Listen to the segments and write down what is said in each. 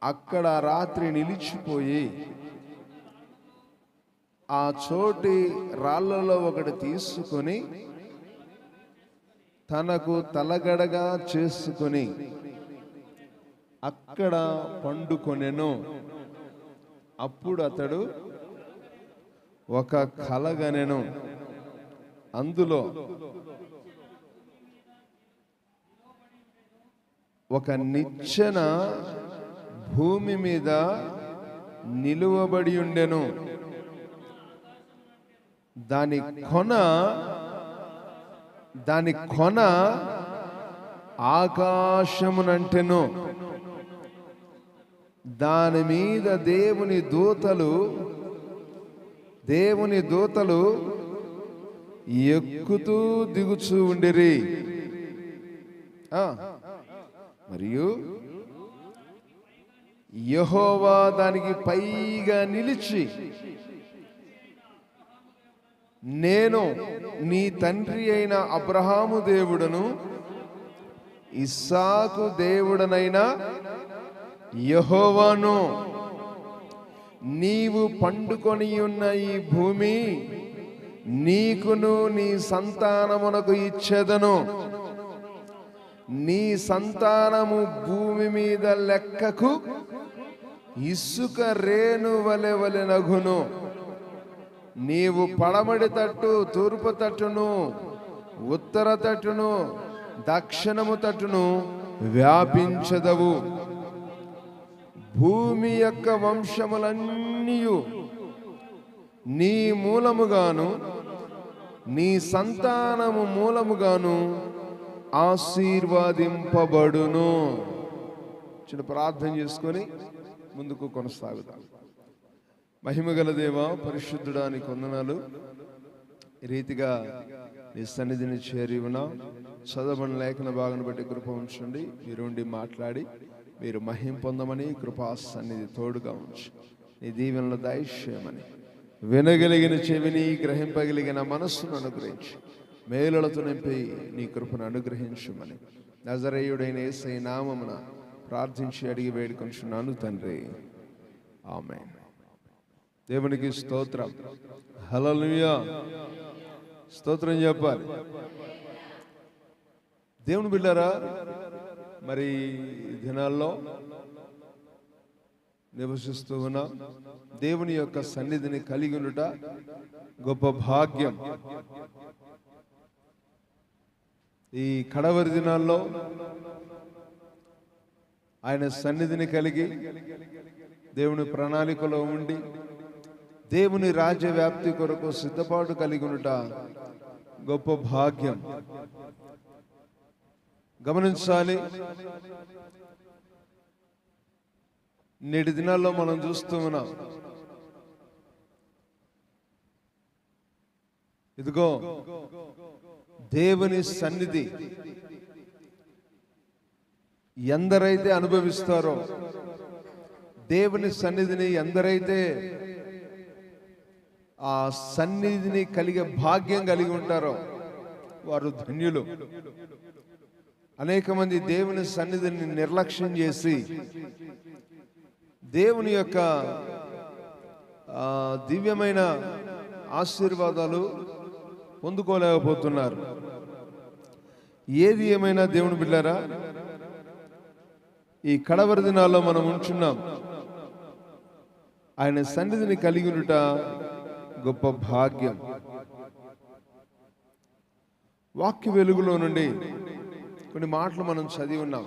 అక్కడ రాత్రి నిలిచిపోయి ఆ చోటి రాళ్లలో ఒకటి తీసుకొని తనకు తలగడగా చేసుకొని అక్కడ పండుకొనెను. అప్పుడు అతడు ఒక కలగనెను. అందులో ఒక నిచ్చెన భూమి మీద నిలువబడి ఉండెను. దాని కొన ఆకాశమునంటెను. దాని మీద దేవుని దూతలు ఎక్కుతూ దిగుచూ ఉండిరి. మరియు యెహోవా దానికి పైగా నిలిచి, నేను నీ తండ్రి అయిన అబ్రహాము దేవుడను ఇస్సాకు దేవుడనైన యెహోవాను, నీవు పండుకొని ఉన్న ఈ భూమి నీకును నీ సంతానమునకు ఇచ్చేదను. నీ సంతానము భూమి మీద లెక్కకు ఇసుక రేణు వలె నగును. నీవు పడమటి తట్టు, తూర్పు తట్టును, ఉత్తర తట్టును, దక్షిణము తట్టును వ్యాపించదవు. భూమి యొక్క వంశములన్నీ నీ మూలముగాను నీ సంతానము మూలముగాను ఆశీర్వదింపబడును. చిన్న ప్రార్థన చేసుకొని ముందుకు కొనసాగుదాం. మహిమగల దేవా, పరిశుద్ధుడా, నీకు వందనాలు. ఈ రీతిగా నీ సన్నిధిని చేరి ఉన్నాం. చదవని లేఖన భాగం బట్టి కృప ఉంచండి. మీరుండి మాట్లాడి మీరు మహిమ పొందమని, కృపా సన్నిధి తోడుగా ఉంచి నీ దీవెనలు దయచేయమని, వినగలిగిన చెవిని, గ్రహింపగలిగిన మనస్సును అనుగ్రహించి మేలులతో నింపి నీ కృపను అనుగ్రహించమని నజరేయుడైన యేసయ్య నామమున ప్రార్థించి అడిగి వేడుకొంచున్నాను తండ్రి, ఆమేన్. దేవునికి స్తోత్రం. హల్లెలూయా. స్తోత్రం చెప్పాలి. దేవుని బిడ్డలారా, మరి దినాల్లో నివసిస్తూ ఉన్న దేవుని యొక్క సన్నిధిని కలిగి ఉండుట గొప్ప భాగ్యం. ఈ కడవరి దినాల్లో ఆయన సన్నిధిని కలిగి దేవుని ప్రణాళికలో ఉండి దేవుని రాజ్య వ్యాప్తి కొరకు సిద్ధపాటు కలిగి ఉండుట గొప్ప భాగ్యం. గమనించాలి, నేటి దినాల్లో మనం చూస్తూ ఉన్నాం. ఇదిగో దేవుని సన్నిధి ఎందరైతే అనుభవిస్తారో, దేవుని సన్నిధిని ఎందరైతే ఆ సన్నిధిని కలిగే భాగ్యం కలిగి ఉంటారో వారు ధన్యులు. అనేక మంది దేవుని సన్నిధిని నిర్లక్ష్యం చేసి దేవుని యొక్క దివ్యమైన ఆశీర్వాదాలు పొందుకోలేకపోతున్నారు. ఏది ఏమైనా దేవుని బిడ్డలారా, ఈ కడవరి దినాల్లో మనం ఉంటున్నాం. ఆయన సన్నిధిని కలిగి ఉండుట గొప్ప భాగ్యం. వాక్య వెలుగులో నుండి కొన్ని మాటలు మనం చదివి ఉన్నాం.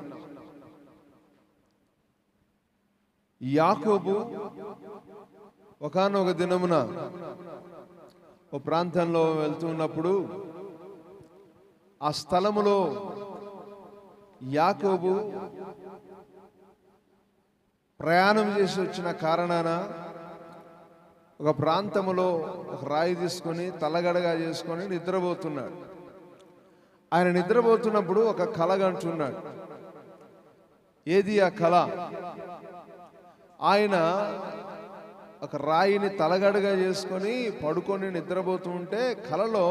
యాకోబు ఒకానొక దినమున ఓ ప్రాంతంలో వెళ్తూ ఉన్నప్పుడు ఆ స్థలములో యాకోబు ప్రయాణం చేసి వచ్చిన కారణాన ఒక ప్రాంతములో ఒక రాయి తీసుకొని తలగడగా చేసుకొని నిద్రపోతున్నాడు. ఆయన నిద్రపోతున్నప్పుడు ఒక కల కంటున్నాడు. ఏది ఆ కల? ఆయన ఒక రాయిని తలగడగా చేసుకొని పడుకొని నిద్రపోతూ ఉంటే కలలో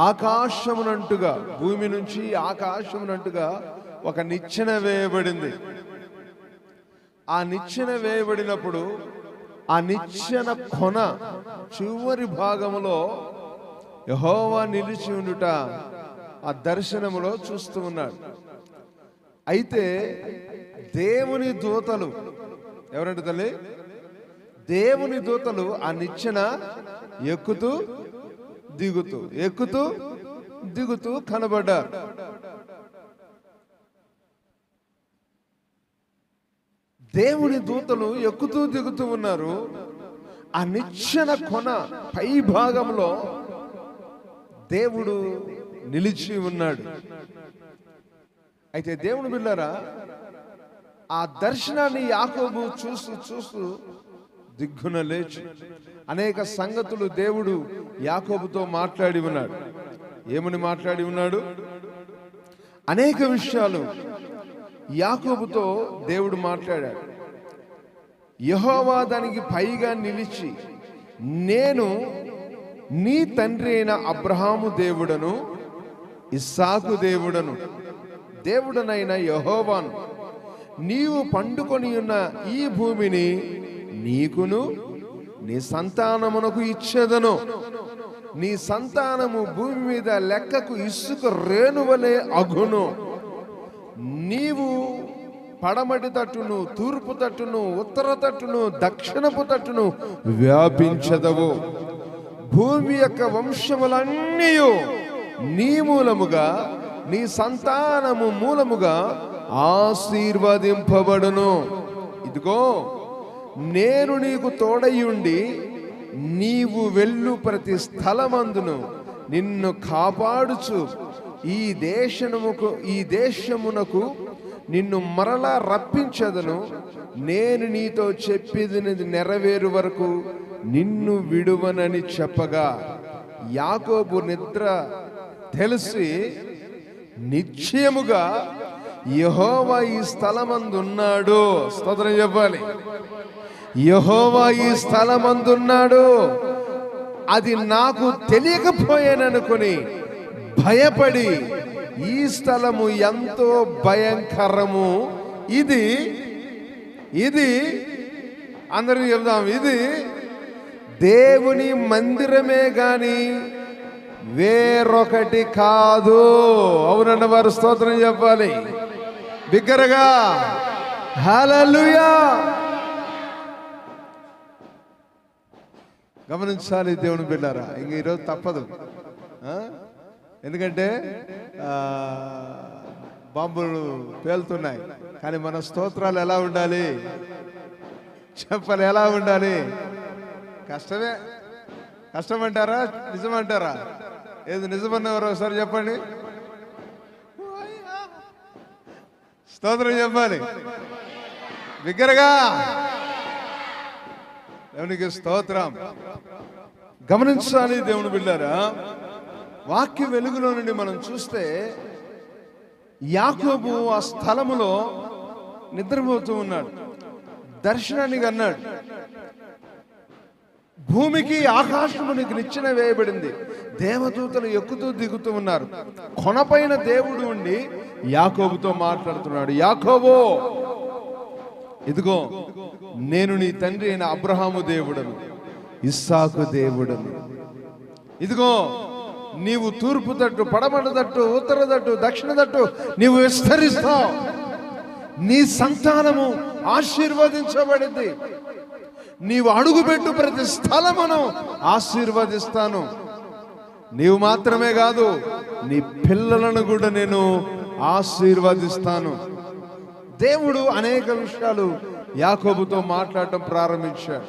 ఆకాశమునంటుగా, భూమి నుంచి ఆకాశమునంటుగా ఒక నిచ్చెన వేయబడింది. ఆ నిచ్చెన వేయబడినప్పుడు ఆ నిచ్చెన కొన చివరి భాగములో యెహోవా నిలిచి ఉండుట ఆ దర్శనములో చూస్తూ ఉన్నాడు. అయితే దేవుని దూతలు, ఎవరంటే తల్లి, దేవుని దూతలు ఆ నిచ్చెన ఎక్కుతూ దిగుతూ కనబడ్డారు. దేవుని దూతలు ఎక్కుతూ దిగుతూ ఉన్నారు. ఆ నిచ్చెన కొన పై భాగంలో దేవుడు నిలిచి ఉన్నాడు. అయితే దేవుని బిడ్డలారా, ఆ దర్శనాన్ని యాకోబు చూస్తూ దిగ్గున లేచి అనేక సంగతులు దేవుడు యాకోబుతో మాట్లాడి ఉన్నాడు. ఏమని మాట్లాడి ఉన్నాడు? అనేక విషయాలు యాకోబుతో దేవుడు మాట్లాడాడు. యెహోవా దానికి పైగా నిలిచి, నేను నీ తండ్రి అయిన అబ్రహాము దేవుడను, ఇస్సాకు దేవుడనైన యెహోవాను, నీవు పండుకొని ఉన్న ఈ భూమిని నీకును నీ సంతానమునకు ఇచ్చేదను. నీ సంతానము భూమి మీద లెక్కకు ఇసుక రేణువలే అగును. నీవు పడమటి తట్టును, తూర్పు తట్టును, ఉత్తర తట్టును, దక్షిణపు తట్టును వ్యాపించదవు. భూమి యొక్క వంశములన్నీ నీ మూలముగా, నీ సంతానము మూలముగా ఆశీర్వదింపబడును. ఇదిగో, నేను నీకు తోడయుండి నీవు వెళ్ళు ప్రతి స్థలమందును నిన్ను కాపాడుచు ఈ దేశమునకు నిన్ను మరలా రప్పించదను. నేను నీతో చెప్పేది నెరవేరు వరకు నిన్ను విడువనని చెప్పగా, యాకోబు నిద్ర తెలిసి నిశ్చయముగా యెహోవా ఈ స్థలమందున్నాడు. స్తోత్రం చెప్పాలి. యెహోవా ఈ స్థలమందున్నాడు, అది నాకు తెలియకపోయాననుకొని భయపడి, ఈ స్థలము ఎంతో భయంకరము, ఇది అందరూ చెప్దాం, ఇది దేవుని మందిరమే గాని వేరొకటి కాదు. అవునన్న వారు స్తోత్రం చెప్పాలి బిగ్గరగా. హల్లెలూయా. గమనించాలి దేవుని బిడ్డారా, ఇంక ఈరోజు తప్పదు. ఎందుకంటే బాంబులు పేలుతున్నాయి, కానీ మన స్తోత్రాలు ఎలా ఉండాలి చెప్పాలి. ఎలా ఉండాలి? కష్టమే. కష్టమంటారా నిజమంటారా? ఏది నిజమన్నవారు ఒకసారి చెప్పండి. స్తోత్రం చెప్పాలి బిగ్గరగా. దేవునికి స్తోత్రం. గమనించాలి దేవుని బిడ్డారా, వాక్య వెలుగులో నుండి మనం చూస్తే యాకోబు ఆ స్థలములో నిద్రపోతూ ఉన్నాడు. దర్శనానికి అన్నాడు, భూమికి ఆకాశమునికి నిచ్చెన వేయబడింది, దేవదూతలు ఎక్కుతూ దిగుతూ ఉన్నారు. కొనపైన దేవుడు ఉండి యాకోబుతో మాట్లాడుతున్నాడు. యాకోబో, ఇదిగో, నేను నీ తండ్రి అయిన అబ్రహాము దేవుడను, ఇస్సాకు దేవుడను. ఇదిగో, నీవు తూర్పు తట్టు, పడమట తట్టు, ఉత్తర తట్టు, దక్షిణ తట్టు నీవు విస్తరిస్తావు. నీ సంతానము ఆశీర్వదించబడింది. నీవు అడుగుపెట్టు ప్రతి స్థలమును ఆశీర్వదిస్తాను. నీవు మాత్రమే కాదు, నీ పిల్లలను కూడా నేను ఆశీర్వదిస్తాను. దేవుడు అనేక విషయాలు యాకోబుతో మాట్లాడటం ప్రారంభించాడు.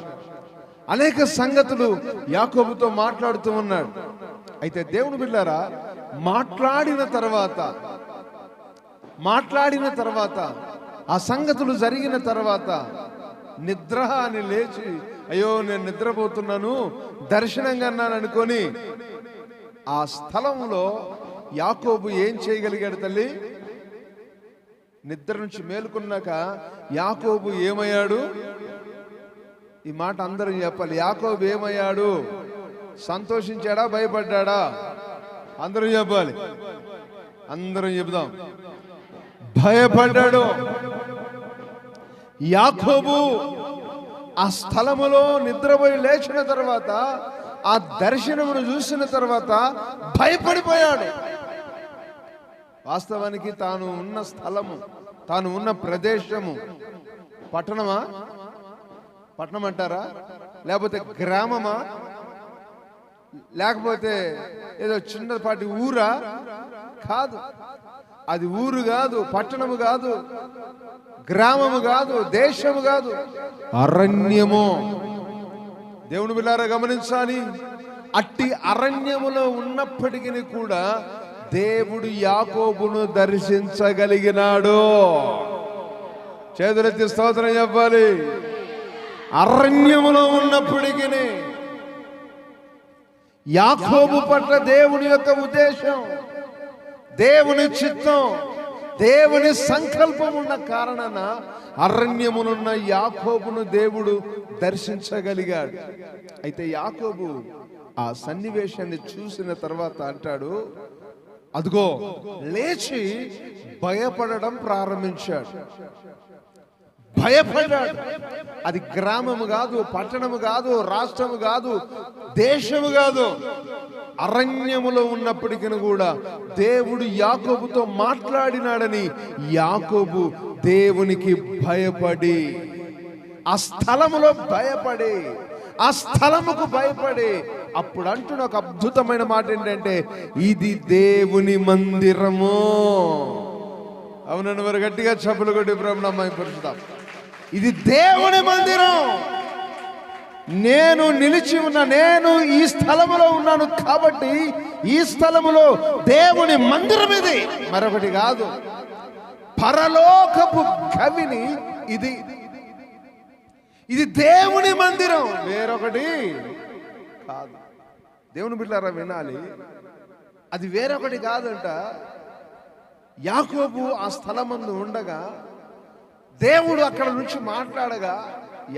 అనేక సంగతులు యాకోబుతో మాట్లాడుతూ ఉన్నాడు. అయితే దేవుని బిడ్డలారా, మాట్లాడిన తర్వాత ఆ సంగతులు జరిగిన తర్వాత నిద్ర అని లేచి, అయ్యో నేను నిద్రపోతున్నాను, దర్శనంగా అన్నాను అనుకొని ఆ స్థలంలో యాకోబు ఏం చేయగలిగాడు తల్లి? నిద్ర నుంచి మేలుకున్నాక యాకోబు ఏమయ్యాడు? ఈ మాట అందరూ చెప్పాలి. యాకోబు ఏమయ్యాడు? సంతోషించాడా, భయపడ్డాడా? అందరూ చెప్పాలి. అందరం చెబుదాం. భయపడ్డాడు. యాకోబు ఆ స్థలములో నిద్రపోయి లేచిన తర్వాత, ఆ దర్శనమును చూసిన తర్వాత భయపడిపోయాడు. వాస్తవానికి తాను ఉన్న స్థలము, తాను ఉన్న ప్రదేశము పట్టణమా? పట్టణం అంటారా? లేకపోతే గ్రామమా? లేకపోతే ఏదో చిన్నపాటి ఊరా? కాదు. అది ఊరు కాదు, పట్టణము కాదు, గ్రామము కాదు, దేశము కాదు, అరణ్యము. దేవుని బిడ్డలారా గమనించాలి. అట్టి అరణ్యములో ఉన్నప్పటికీ కూడా దేవుడు యాకోబును దర్శించగలిగినాడు. చేతులెత్తి స్తోత్రం చెప్పాలి. అరణ్యములో ఉన్నప్పటికీ యాకోబు పట్ల దేవుని యొక్క ఉద్దేశం, దేవుని చిత్తం, దేవుని సంకల్పం ఉన్న కారణాన అరణ్యమునున్న యాకోబును దేవుడు దర్శించగలిగాడు. అయితే యాకోబు ఆ సన్నివేశాన్ని చూసిన తర్వాత అంటాడు, అదిగో లేచి భయపడడం ప్రారంభించాడు. భయపడ్డాడు. అది గ్రామము కాదు, పట్టణము కాదు, రాష్ట్రము కాదు, దేశము కాదు, అరణ్యములో ఉన్నప్పటికీ కూడా దేవుడు యాకోబుతో మాట్లాడినాడని యాకోబు దేవునికి భయపడి, ఆ స్థలములో భయపడి, ఆ స్థలముకు భయపడి అప్పుడు అంటున్న ఒక అద్భుతమైన మాట ఏంటంటే, ఇది దేవుని మందిరము. అవునని వారు గట్టిగా చప్పులు కొట్టి బ్రహ్మణమై పరుచుదాం. ఇది దేవుని మందిరం. నేను నిలిచి ఉన్న, నేను ఈ స్థలములో ఉన్నాను కాబట్టి ఈ స్థలములో దేవుని మందిరం ఇది, మరొకటి కాదు. పరలోకపు గవిని ఇది. ఇది దేవుని మందిరం, వేరొకటి కాదు. దేవుని బిడ్డలారా వినాలి, అది వేరొకటి కాదంట. యాకోబు ఆ స్థలమందు ఉండగా దేవుడు అక్కడ నుంచి మాట్లాడగా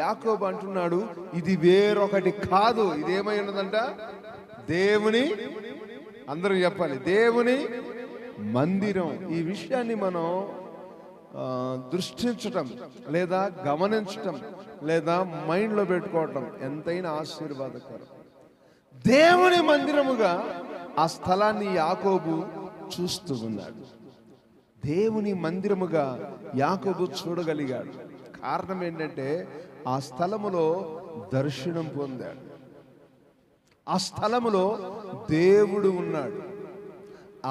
యాకోబు అంటున్నాడు, ఇది వేరొకటి కాదు. ఇదేమై ఉన్నదంట? దేవుని, అందరూ చెప్పాలి, దేవుని మందిరం. ఈ విషయాన్ని మనం దృష్టించటం లేదా గమనించటం లేదా మైండ్లో పెట్టుకోవటం ఎంతైనా ఆశీర్వాదకరం. దేవుని మందిరముగా ఆ స్థలాన్ని యాకోబు చూస్తూ ఉన్నాడు. దేవుని మందిరముగా యాకోబు చూడగలిగాడు. కారణం ఏంటంటే ఆ స్థలములో దర్శనం పొందాడు. ఆ స్థలములో దేవుడు ఉన్నాడు.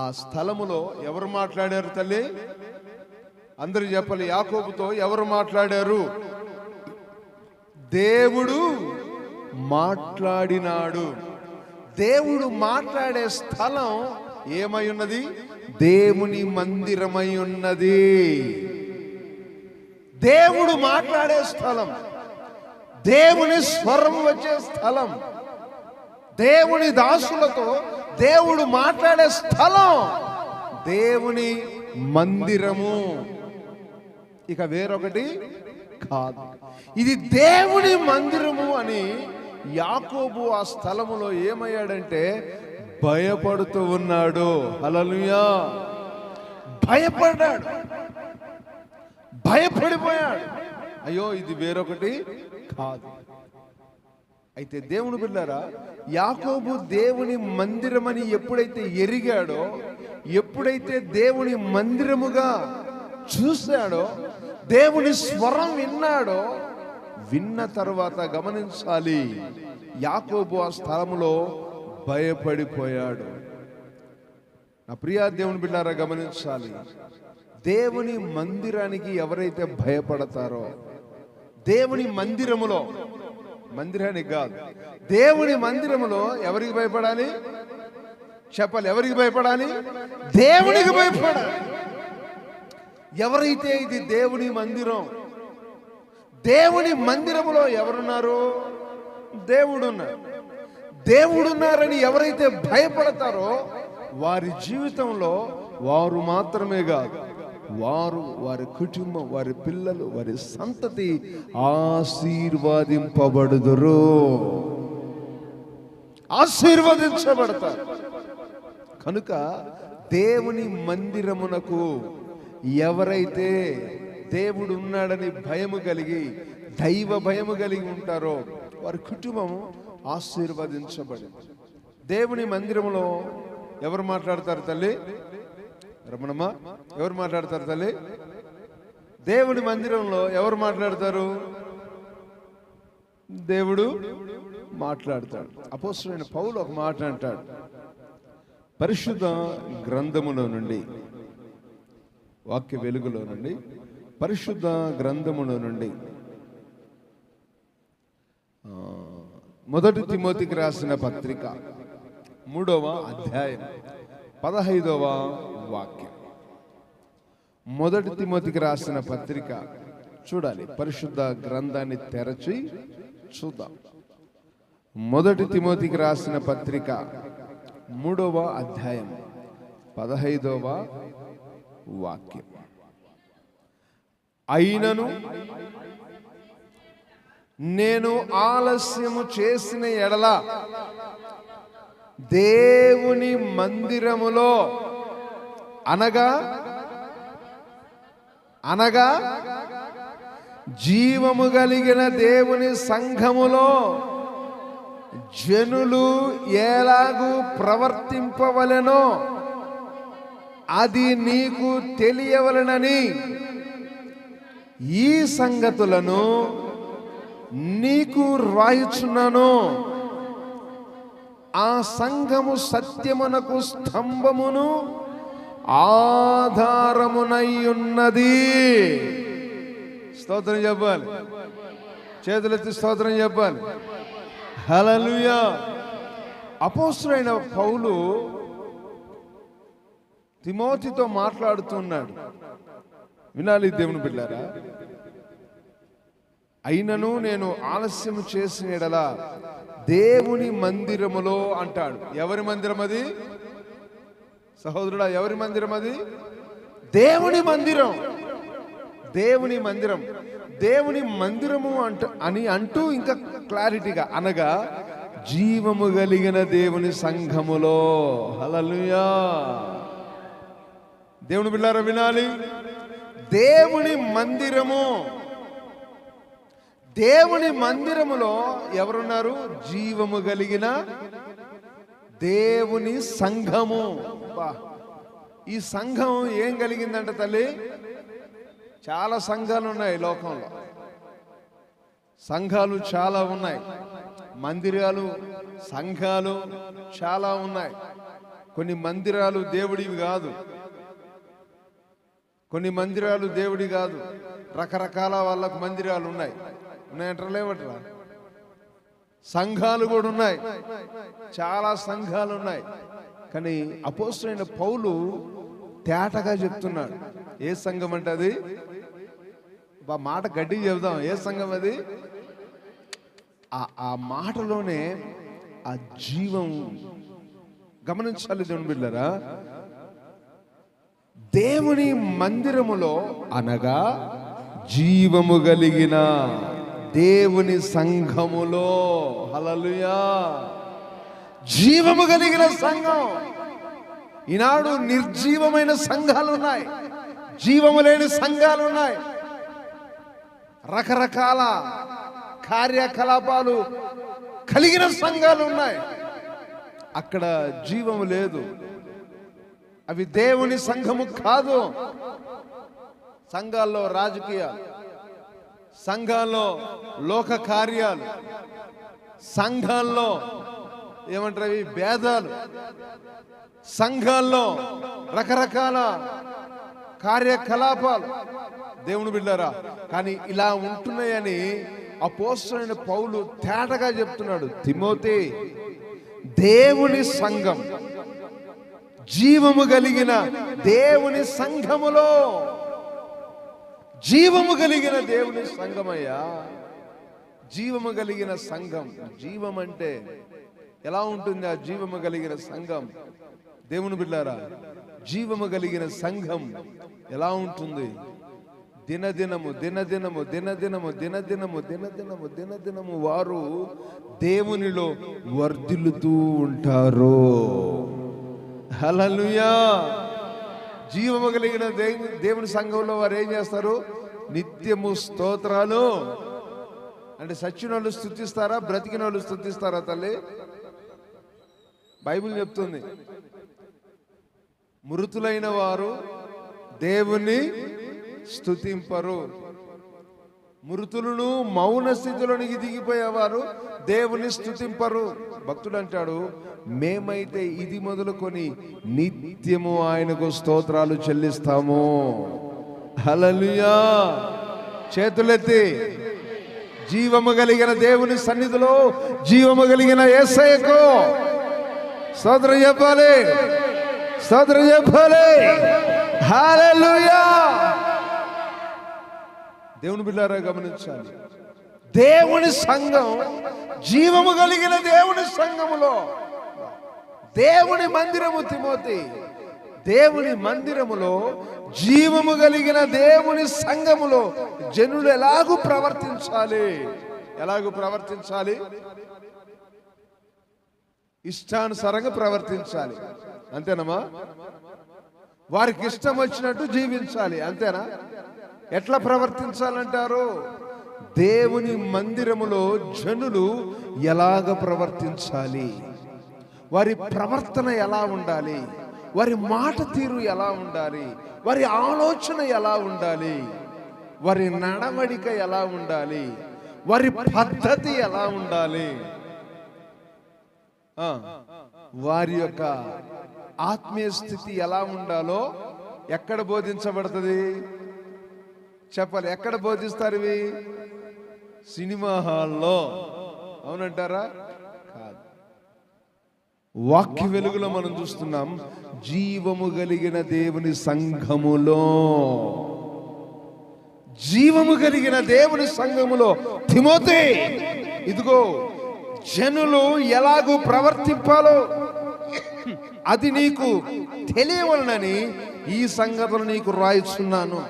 ఆ స్థలములో ఎవరు మాట్లాడారు తల్లి? అందరూ చెప్పాలి. యాకోబుతో ఎవరు మాట్లాడారు? దేవుడు మాట్లాడినాడు. దేవుడు మాట్లాడే స్థలం ఏమై ఉన్నది? దేవుని మందిరమై ఉన్నది. దేవుడు మాట్లాడే స్థలం, దేవుని స్వరం వచ్చే స్థలం, దేవుని దాసులతో దేవుడు మాట్లాడే స్థలం దేవుని మందిరము, ఇక వేరొకటి కాదు. ఇది దేవుని మందిరము అని యాకోబు ఆ స్థలములో ఏమయ్యాడంటే భయపడుతూ ఉన్నాడు. హల్లెలూయా. భయపడ్డాడు, భయపడిపోయాడు. అయ్యో ఇది వేరొకటి కాదు. అయితే దేవుని బిడ్డలారా, యాకోబు దేవుని మందిరమని ఎప్పుడైతే ఎరిగాడో, ఎప్పుడైతే దేవుని మందిరముగా చూశాడో, దేవుని స్వరం విన్నాడో, విన్న తర్వాత గమనించాలి, యాకోబు ఆ స్థలములో భయపడిపోయాడు. నా ప్రియ దేవుని బిడ్డలారా గమనించాలి, దేవుని మందిరానికి ఎవరైతే భయపడతారో, దేవుని మందిరములో, మందిరానికి కాదు, దేవుని మందిరములో ఎవరికి భయపడాలి? చెప్పాలి, ఎవరికి భయపడాలి? దేవునికి భయపడాలి. ఎవరైతే ఇది దేవుని మందిరం, దేవుని మందిరములో ఎవరున్నారు? దేవుడున్నారు. దేవుడున్నారని ఎవరైతే భయపడతారో వారి జీవితంలో వారు మాత్రమే కాదు, వారు, వారి కుటుంబం, వారి పిల్లలు, వారి సంతతి ఆశీర్వదింపబడుదురు, ఆశీర్వదించబడతారు. కనుక దేవుని మందిరమునకు ఎవరైతే దేవుడు ఉన్నాడని భయము కలిగి, దైవ భయము కలిగి ఉంటారో వారి కుటుంబం ఆశీర్వదించబడింది. దేవుని మందిరంలో ఎవరు మాట్లాడతారు తల్లి? రమణమ్మ, ఎవరు మాట్లాడతారు తల్లి? దేవుని మందిరంలో ఎవరు మాట్లాడతారు? దేవుడు మాట్లాడతాడు. అపోస్తలుడైన పౌలు ఒక మాట అంటాడు, పరిశుద్ధ గ్రంథములో నుండి, వాక్య వెలుగులో నుండి, పరిశుద్ధ గ్రంథములో నుండి మొదటి తిమోతికి రాసిన పత్రిక 3వ అధ్యాయం 15వ వాక్యం. మొదటి తిమోతికి రాసిన పత్రిక చూడాలి, పరిశుద్ధ గ్రంథాన్ని తెరచి చూద్దాం. మొదటి తిమోతికి రాసిన పత్రిక 3వ అధ్యాయం 15వ వాక్యం. అయినను నేను ఆలస్యము చేసిన ఎడల దేవుని మందిరములో అనగా జీవము కలిగిన దేవుని సంఘములో జనులు ఎలాగూ ప్రవర్తింపవలెనో అది నీకు తెలియవలెనని ఈ సంగతులను నీకు రాయుచున్నాను. ఆ సంఘము సత్యమునకు స్తంభమును ఆధారమునై ఉన్నది. స్తోత్రం చెప్పాలి, చేతులెత్తి స్తోత్రం చెప్పాలి. హల్లెలూయా. అపోస్తలుడైన పౌలు తిమోతితో మాట్లాడుతున్నాడు. వినాలి దేవుని బిడ్డలారా. అయినను నేను ఆలస్యం చేసిన ఎడల దేవుని మందిరములో అంటాడు. ఎవరి మందిరం అది సహోదరుడా? ఎవరి మందిరం అది? దేవుని మందిరం. దేవుని మందిరం, దేవుని మందిరము అంటూ ఇంకా క్లారిటీగా, అనగా జీవము కలిగిన దేవుని సంఘములో. హల్లెలూయా. దేవుని బిడ్డలారా వినాలి, దేవుని మందిరము. దేవుని మందిరములో ఎవరున్నారు? జీవము కలిగిన దేవుని సంఘము. ఈ సంఘం ఏం కలిగిందంట తల్లి? చాలా సంఘాలు ఉన్నాయి లోకంలో, సంఘాలు చాలా ఉన్నాయి, మందిరాలు సంఘాలు చాలా ఉన్నాయి. కొన్ని మందిరాలు దేవుడివి కాదు, కొన్ని మందిరాలు దేవుడి కాదు, రకరకాల వాళ్ళకు మందిరాలు ఉన్నాయి. ఉన్నాయంటారా? లేవట్రా? సంఘాలు కూడా ఉన్నాయి, చాలా సంఘాలు ఉన్నాయి. కానీ అపోస్తలుడైన పౌలు తేటగా చెప్తున్నాడు. ఏ సంఘం అంటే అది? మాట గట్టిగా చెబుదాం. ఏ సంఘం అది? ఆ మాటలోనే ఆ జీవం గమనించాలి దేవుని బిడ్డలారా. దేవుని మందిరములో అనగా జీవము కలిగిన దేవుని సంఘములో. హల్లెలూయా. జీవము కలిగిన సంఘం. ఈనాడు నిర్జీవమైన సంఘాలు ఉన్నాయి, జీవము లేని సంఘాలు ఉన్నాయి, రకరకాల కార్యకలాపాలు కలిగిన సంఘాలు ఉన్నాయి. అక్కడ జీవము లేదు, అవి దేవుని సంఘము కాదు. సంఘాల్లో రాజకీయాలు, సంఘాల్లో లోక కార్యాలు, సంఘాల్లో ఏమంటారు భేదాలు, సంఘాల్లో రకరకాల కార్యకలాపాలు. దేవుని బిడ్డలారా, కానీ ఇలా ఉంటున్నాయని అపోస్తలుడైన పౌలు తేటగా చెప్తున్నాడు. తిమోతి, దేవుని సంఘం, జీవము కలిగిన దేవుని సంఘములో, జీవము కలిగిన దేవుని సంఘమయ్యా. జీవము కలిగిన సంఘం. జీవం అంటే ఎలా ఉంటుంది? ఆ జీవము కలిగిన సంఘం, దేవుని బిడ్డలారా, జీవము కలిగిన సంఘం ఎలా ఉంటుంది? దినదినము దినదినము దినదినము దినదినము దినదినము దినదినము వారు దేవునిలో వర్ధిల్లుతూ ఉంటారు. హల్లెలూయా. జీవము కలిగిన దేవుని సంఘంలో వారు ఏం చేస్తారు? నిత్యము స్తోత్రాలు. అంటే సచ్చిన వాళ్ళు స్తుతిస్తారా, బ్రతికిన వాళ్ళు స్తుతిస్తారా తల్లి? బైబిల్ చెప్తుంది, మృతులైన వారు దేవుణ్ణి స్తుతింపరు. మృతులను మౌన స్థితిలోనికి దిగిపోయేవారు దేవుని స్తుతింపరు. భక్తుడు అంటాడు, మేమైతే ఇది మొదలుకొని నిత్యము ఆయనకు స్తోత్రాలు చెల్లిస్తాము. హల్లెలూయా. చేతులెత్తి జీవము కలిగిన దేవుని సన్నిధిలో జీవము కలిగిన యేసయ్యకు స్తోత్రం చెప్పాలి, స్తోత్రం చెప్పాలి. హల్లెలూయా. దేవుని బిడ్డలారా గమనించాలి, దేవుని సంఘం జీవము కలిగిన దేవుని సంఘములో, దేవుని మందిరము తిమోతి, దేవుని మందిరములో జీవము కలిగిన దేవుని సంఘములో జనులు ఎలాగూ ప్రవర్తించాలి, ఎలాగూ ప్రవర్తించాలి? ఇష్టానుసారంగా ప్రవర్తించాలి. అంతేనమ్మా? వారికి ఇష్టం వచ్చినట్టు జీవించాలి. అంతేనా? ఎట్లా ప్రవర్తించాలంటారు? దేవుని మందిరములో జనులు ఎలాగ ప్రవర్తించాలి, వారి ప్రవర్తన ఎలా ఉండాలి, వారి మాట తీరు ఎలా ఉండాలి, వారి ఆలోచన ఎలా ఉండాలి, వారి నడవడిక ఎలా ఉండాలి, వారి పద్ధతి ఎలా ఉండాలి, వారి యొక్క ఆత్మీయ స్థితి ఎలా ఉండాలో ఎక్కడ బోధించబడుతుంది చెప్పాలి? ఎక్కడ బోధిస్తారు ఇవి? సినిమా హాల్లో. అవునంటారా? కాదు. వాక్య వెలుగులో మనం చూస్తున్నాం, జీవము కలిగిన దేవుని సంఘములో, జీవము కలిగిన దేవుని సంఘములో తిమోతి, ఇదిగో జనులు ఎలాగూ ప్రవర్తింపాలో అది నీకు తెలియవలనని ఈ సంగతులు నీకు రాయిస్తున్నాను.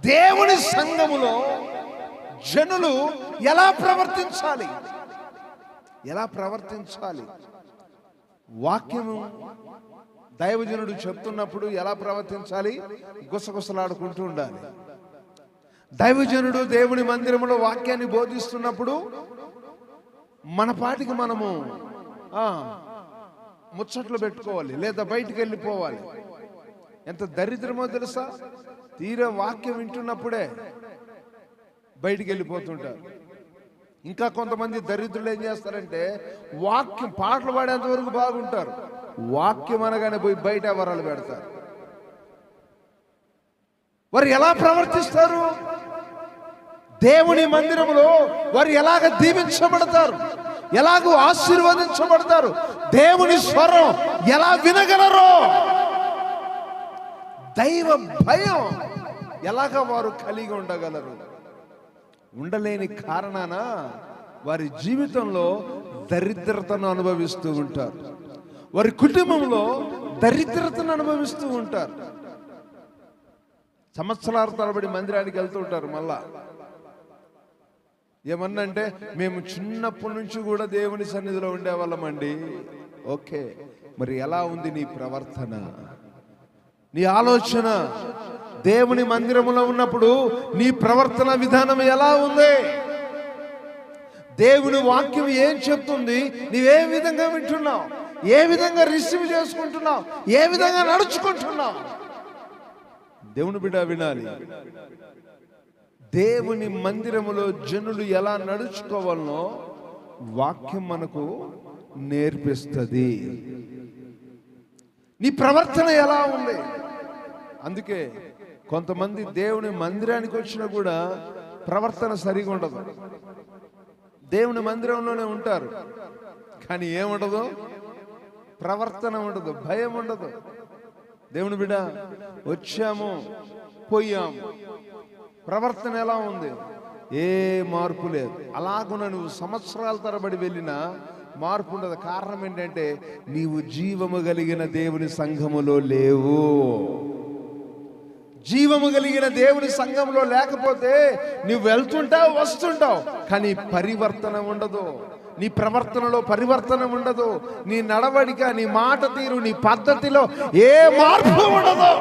దేవుని సంఘములో జనులు ఎలా ప్రవర్తించాలి, ఎలా ప్రవర్తించాలి? వాక్యము దైవజనుడు చెప్తున్నప్పుడు ఎలా ప్రవర్తించాలి? గుసగుసలాడుకుంటూ ఉండాలి. దైవజనుడు దేవుని మందిరములో వాక్యాన్ని బోధిస్తున్నప్పుడు మన పాటికి మనము ముచ్చట్లు పెట్టుకోవాలి, లేదా బయటికి వెళ్ళిపోవాలి. ఎంత దరిద్రమో తెలుసా? తీరా వాక్యం వింటున్నప్పుడే బయటికి వెళ్ళిపోతుంటారు. ఇంకా కొంతమంది దరిద్రులు ఏం చేస్తారంటే, వాక్యం పాటలు పాడేంత వరకు బాగుంటారు, వాక్యం అనగానే పోయి బయట వరాలు పెడతారు. వారు ఎలా ప్రవర్తిస్తారు? దేవుని మందిరంలో వారు ఎలాగ దీవించబడతారు, ఎలాగూ ఆశీర్వదించబడతారు, దేవుని స్వరం ఎలా వినగలరో, దైవ భయం ఎలాగ వారు కలిగి ఉండగలరు? ఉండలేని కారణాన వారి జీవితంలో దరిద్రతను అనుభవిస్తూ ఉంటారు, వారి కుటుంబంలో దరిద్రతను అనుభవిస్తూ ఉంటారు. సంవత్సరాల తరబడి మందిరానికి వెళ్తూ ఉంటారు. మళ్ళా ఏమన్నంటే, మేము చిన్నప్పటి నుంచి కూడా దేవుని సన్నిధిలో ఉండేవాళ్ళమండి. ఓకే, మరి ఎలా ఉంది నీ ప్రవర్తన, నీ ఆలోచన? దేవుని మందిరములో ఉన్నప్పుడు నీ ప్రవర్తన విధానం ఎలా ఉంది? దేవుని వాక్యం ఏం చెప్తుంది? నీవే విధంగా వింటున్నావు, ఏ విధంగా రిసీవ్ చేసుకుంటున్నావు, ఏ విధంగా నడుచుకుంటున్నావు? దేవుని బిడ్డ వినాలి. దేవుని మందిరములో జనులు ఎలా నడుచుకోవాలనో వాక్యం మనకు నేర్పిస్తుంది. నీ ప్రవర్తన ఎలా ఉంది? అందుకే కొంతమంది దేవుని మందిరానికి వచ్చినా కూడా ప్రవర్తన సరిగా ఉండదు. దేవుని మందిరంలోనే ఉంటారు, కానీ ఏముండదు? ప్రవర్తన ఉండదు, భయం ఉండదు. దేవుని బిడ్డ, వచ్చాము పోయాము, ప్రవర్తన ఎలా ఉంది? ఏ మార్పు లేదు. అలాగున నువ్వు సంవత్సరాల తరబడి వెళ్ళినా మార్పు ఉండదు. కారణం ఏంటంటే, నీవు జీవము కలిగిన దేవుని సంఘములో లేవు. జీవము కలిగిన దేవుని సంఘంలో లేకపోతే నువ్వు వెళ్తుంటావు, వస్తుంటావు, కానీ పరివర్తన ఉండదు. నీ ప్రవర్తనలో పరివర్తన ఉండదు. నీ నడవడిక, నీ మాట తీరు, నీ పద్ధతిలో ఏ మార్పు ఉండదు.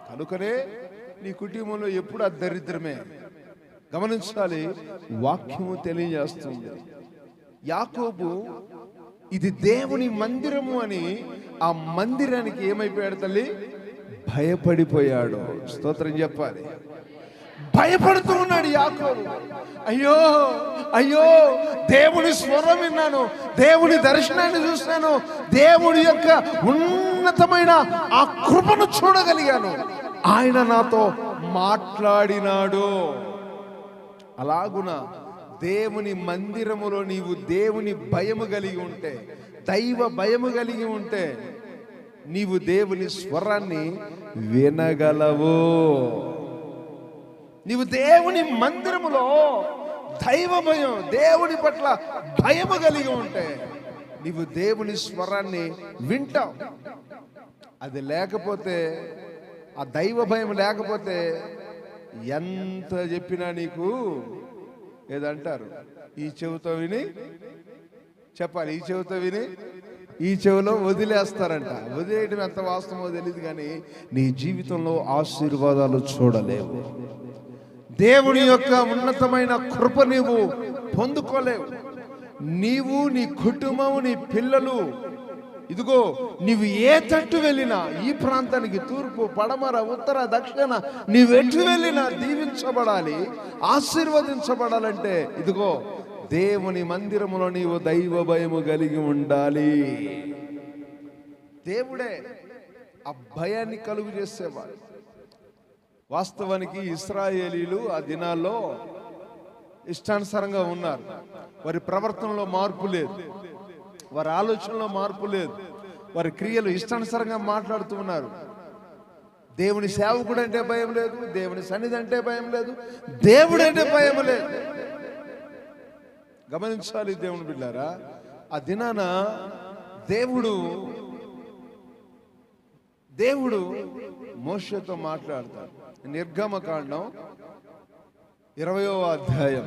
కనుకనే నీ కుటుంబంలో ఎప్పుడు ఆ దరిద్రమే. గమనించాలి, వాక్యము తెలియజేస్తుంది. యాకోబు ఇది దేవుని మందిరము అని ఆ మందిరానికి ఏమైపోయాడు తల్లి? భయపడిపోయాడు. స్తోత్రం చెప్పాలి. భయపడుతూ ఉన్నాడు యాకోబు. అయ్యో అయ్యో, దేవుని స్వరం విన్నాను, దేవుని దర్శనాన్ని చూశాను, దేవుడి యొక్క ఉన్నతమైన ఆ కృపను చూడగలిగాను, ఆయన నాతో మాట్లాడినాడు. అలాగున దేవుని మందిరములో నీవు దేవుని భయము కలిగి ఉంటే, దైవ భయము కలిగి ఉంటే, నీవు దేవుని స్వరాన్ని వినగలవు. నీవు దేవుని మందిరములో దైవ భయం, దేవుని పట్ల భయము కలిగి ఉంటే నీవు దేవుని స్వరాన్ని వింటావు. అది లేకపోతే, ఆ దైవ భయం లేకపోతే ఎంత చెప్పినా నీకు ఏదంటారు, ఈ చెవితో విని చెప్పాలి, ఈ చెవితో విని ఈ చెవిలో వదిలేస్తారంట. వదిలేయడం ఎంత వాస్తవమో తెలియదు, కానీ నీ జీవితంలో ఆశీర్వాదాలు చూడలేవు. దేవుని యొక్క ఉన్నతమైన కృప నీవు పొందుకోలేవు. నీవు, నీ కుటుంబం, నీ పిల్లలు, ఇదిగో నీవు ఏ తట్టు వెళ్ళినా, ఈ ప్రాంతానికి తూర్పు, పడమర, ఉత్తర, దక్షిణ, నీవెటు వెళ్ళినా దీవించబడాలి, ఆశీర్వదించబడాలంటే ఇదిగో దేవుని మందిరములో నీవు దైవ భయము కలిగి ఉండాలి. దేవుడే ఆ భయాన్ని కలుగు చేసేవాడు. వాస్తవానికి ఇశ్రాయేలీలు ఆ దినాల్లో ఇష్టానుసారంగా ఉన్నారు. వారి ప్రవర్తనలో మార్పు లేదు, వారి ఆలోచనలో మార్పు లేదు, వారి క్రియలు ఇష్టానుసారంగా మాట్లాడుతూ ఉన్నారు. దేవుని సేవకుడు అంటే భయం లేదు, దేవుని సన్నిధి అంటే భయం లేదు, దేవుడు అంటే భయం లేదు. గమనించాలి దేవుని బిడ్డారా, ఆ దినాన దేవుడు మోషేతో మాట్లాడతాడు. నిర్గమకాండం 20వ అధ్యాయం,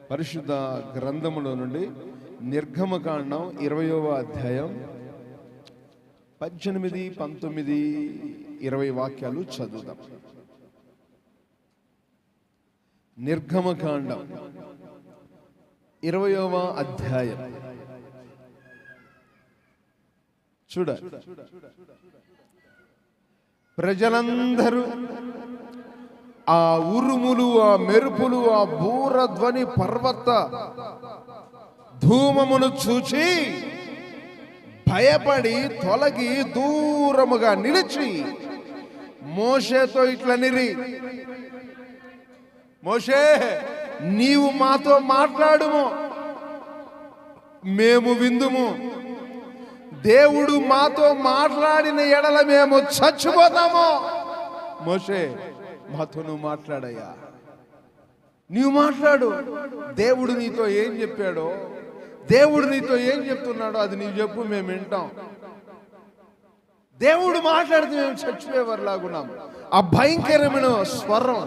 పరిశుద్ధ గ్రంథములో నుండి నిర్గమకాండం 20వ అధ్యాయం 18, 19, 20 వాక్యాలు చదువుదాం. నిర్గమకాండం 20వ అధ్యాయం చూడ. ప్రజలందరూ ఆ ఉరుములు, ఆ మెరుపులు, ఆ బూరధ్వని, పర్వత ధూమమును చూచి భయపడి తొలగి దూరముగా నిలిచి మోషేతో ఇట్లనిరి, మోషే, నీవు మాతో మాట్లాడుము, మేము విందుము. దేవుడు మాతో మాట్లాడిన ఎడల మేము చచ్చిపోతాము. మోషే, మాతో నువ్వు మాట్లాడయ్యా, నీవు మాట్లాడు. దేవుడు నీతో ఏం చెప్పాడో, దేవుడు నీతో ఏం చెప్తున్నాడో అది నీవు చెప్పు, మేము వింటాం. దేవుడు మాట్లాడితే మేము చచ్చిపోయేవారులాగున్నాం. ఆ భయంకరమైన స్వరం,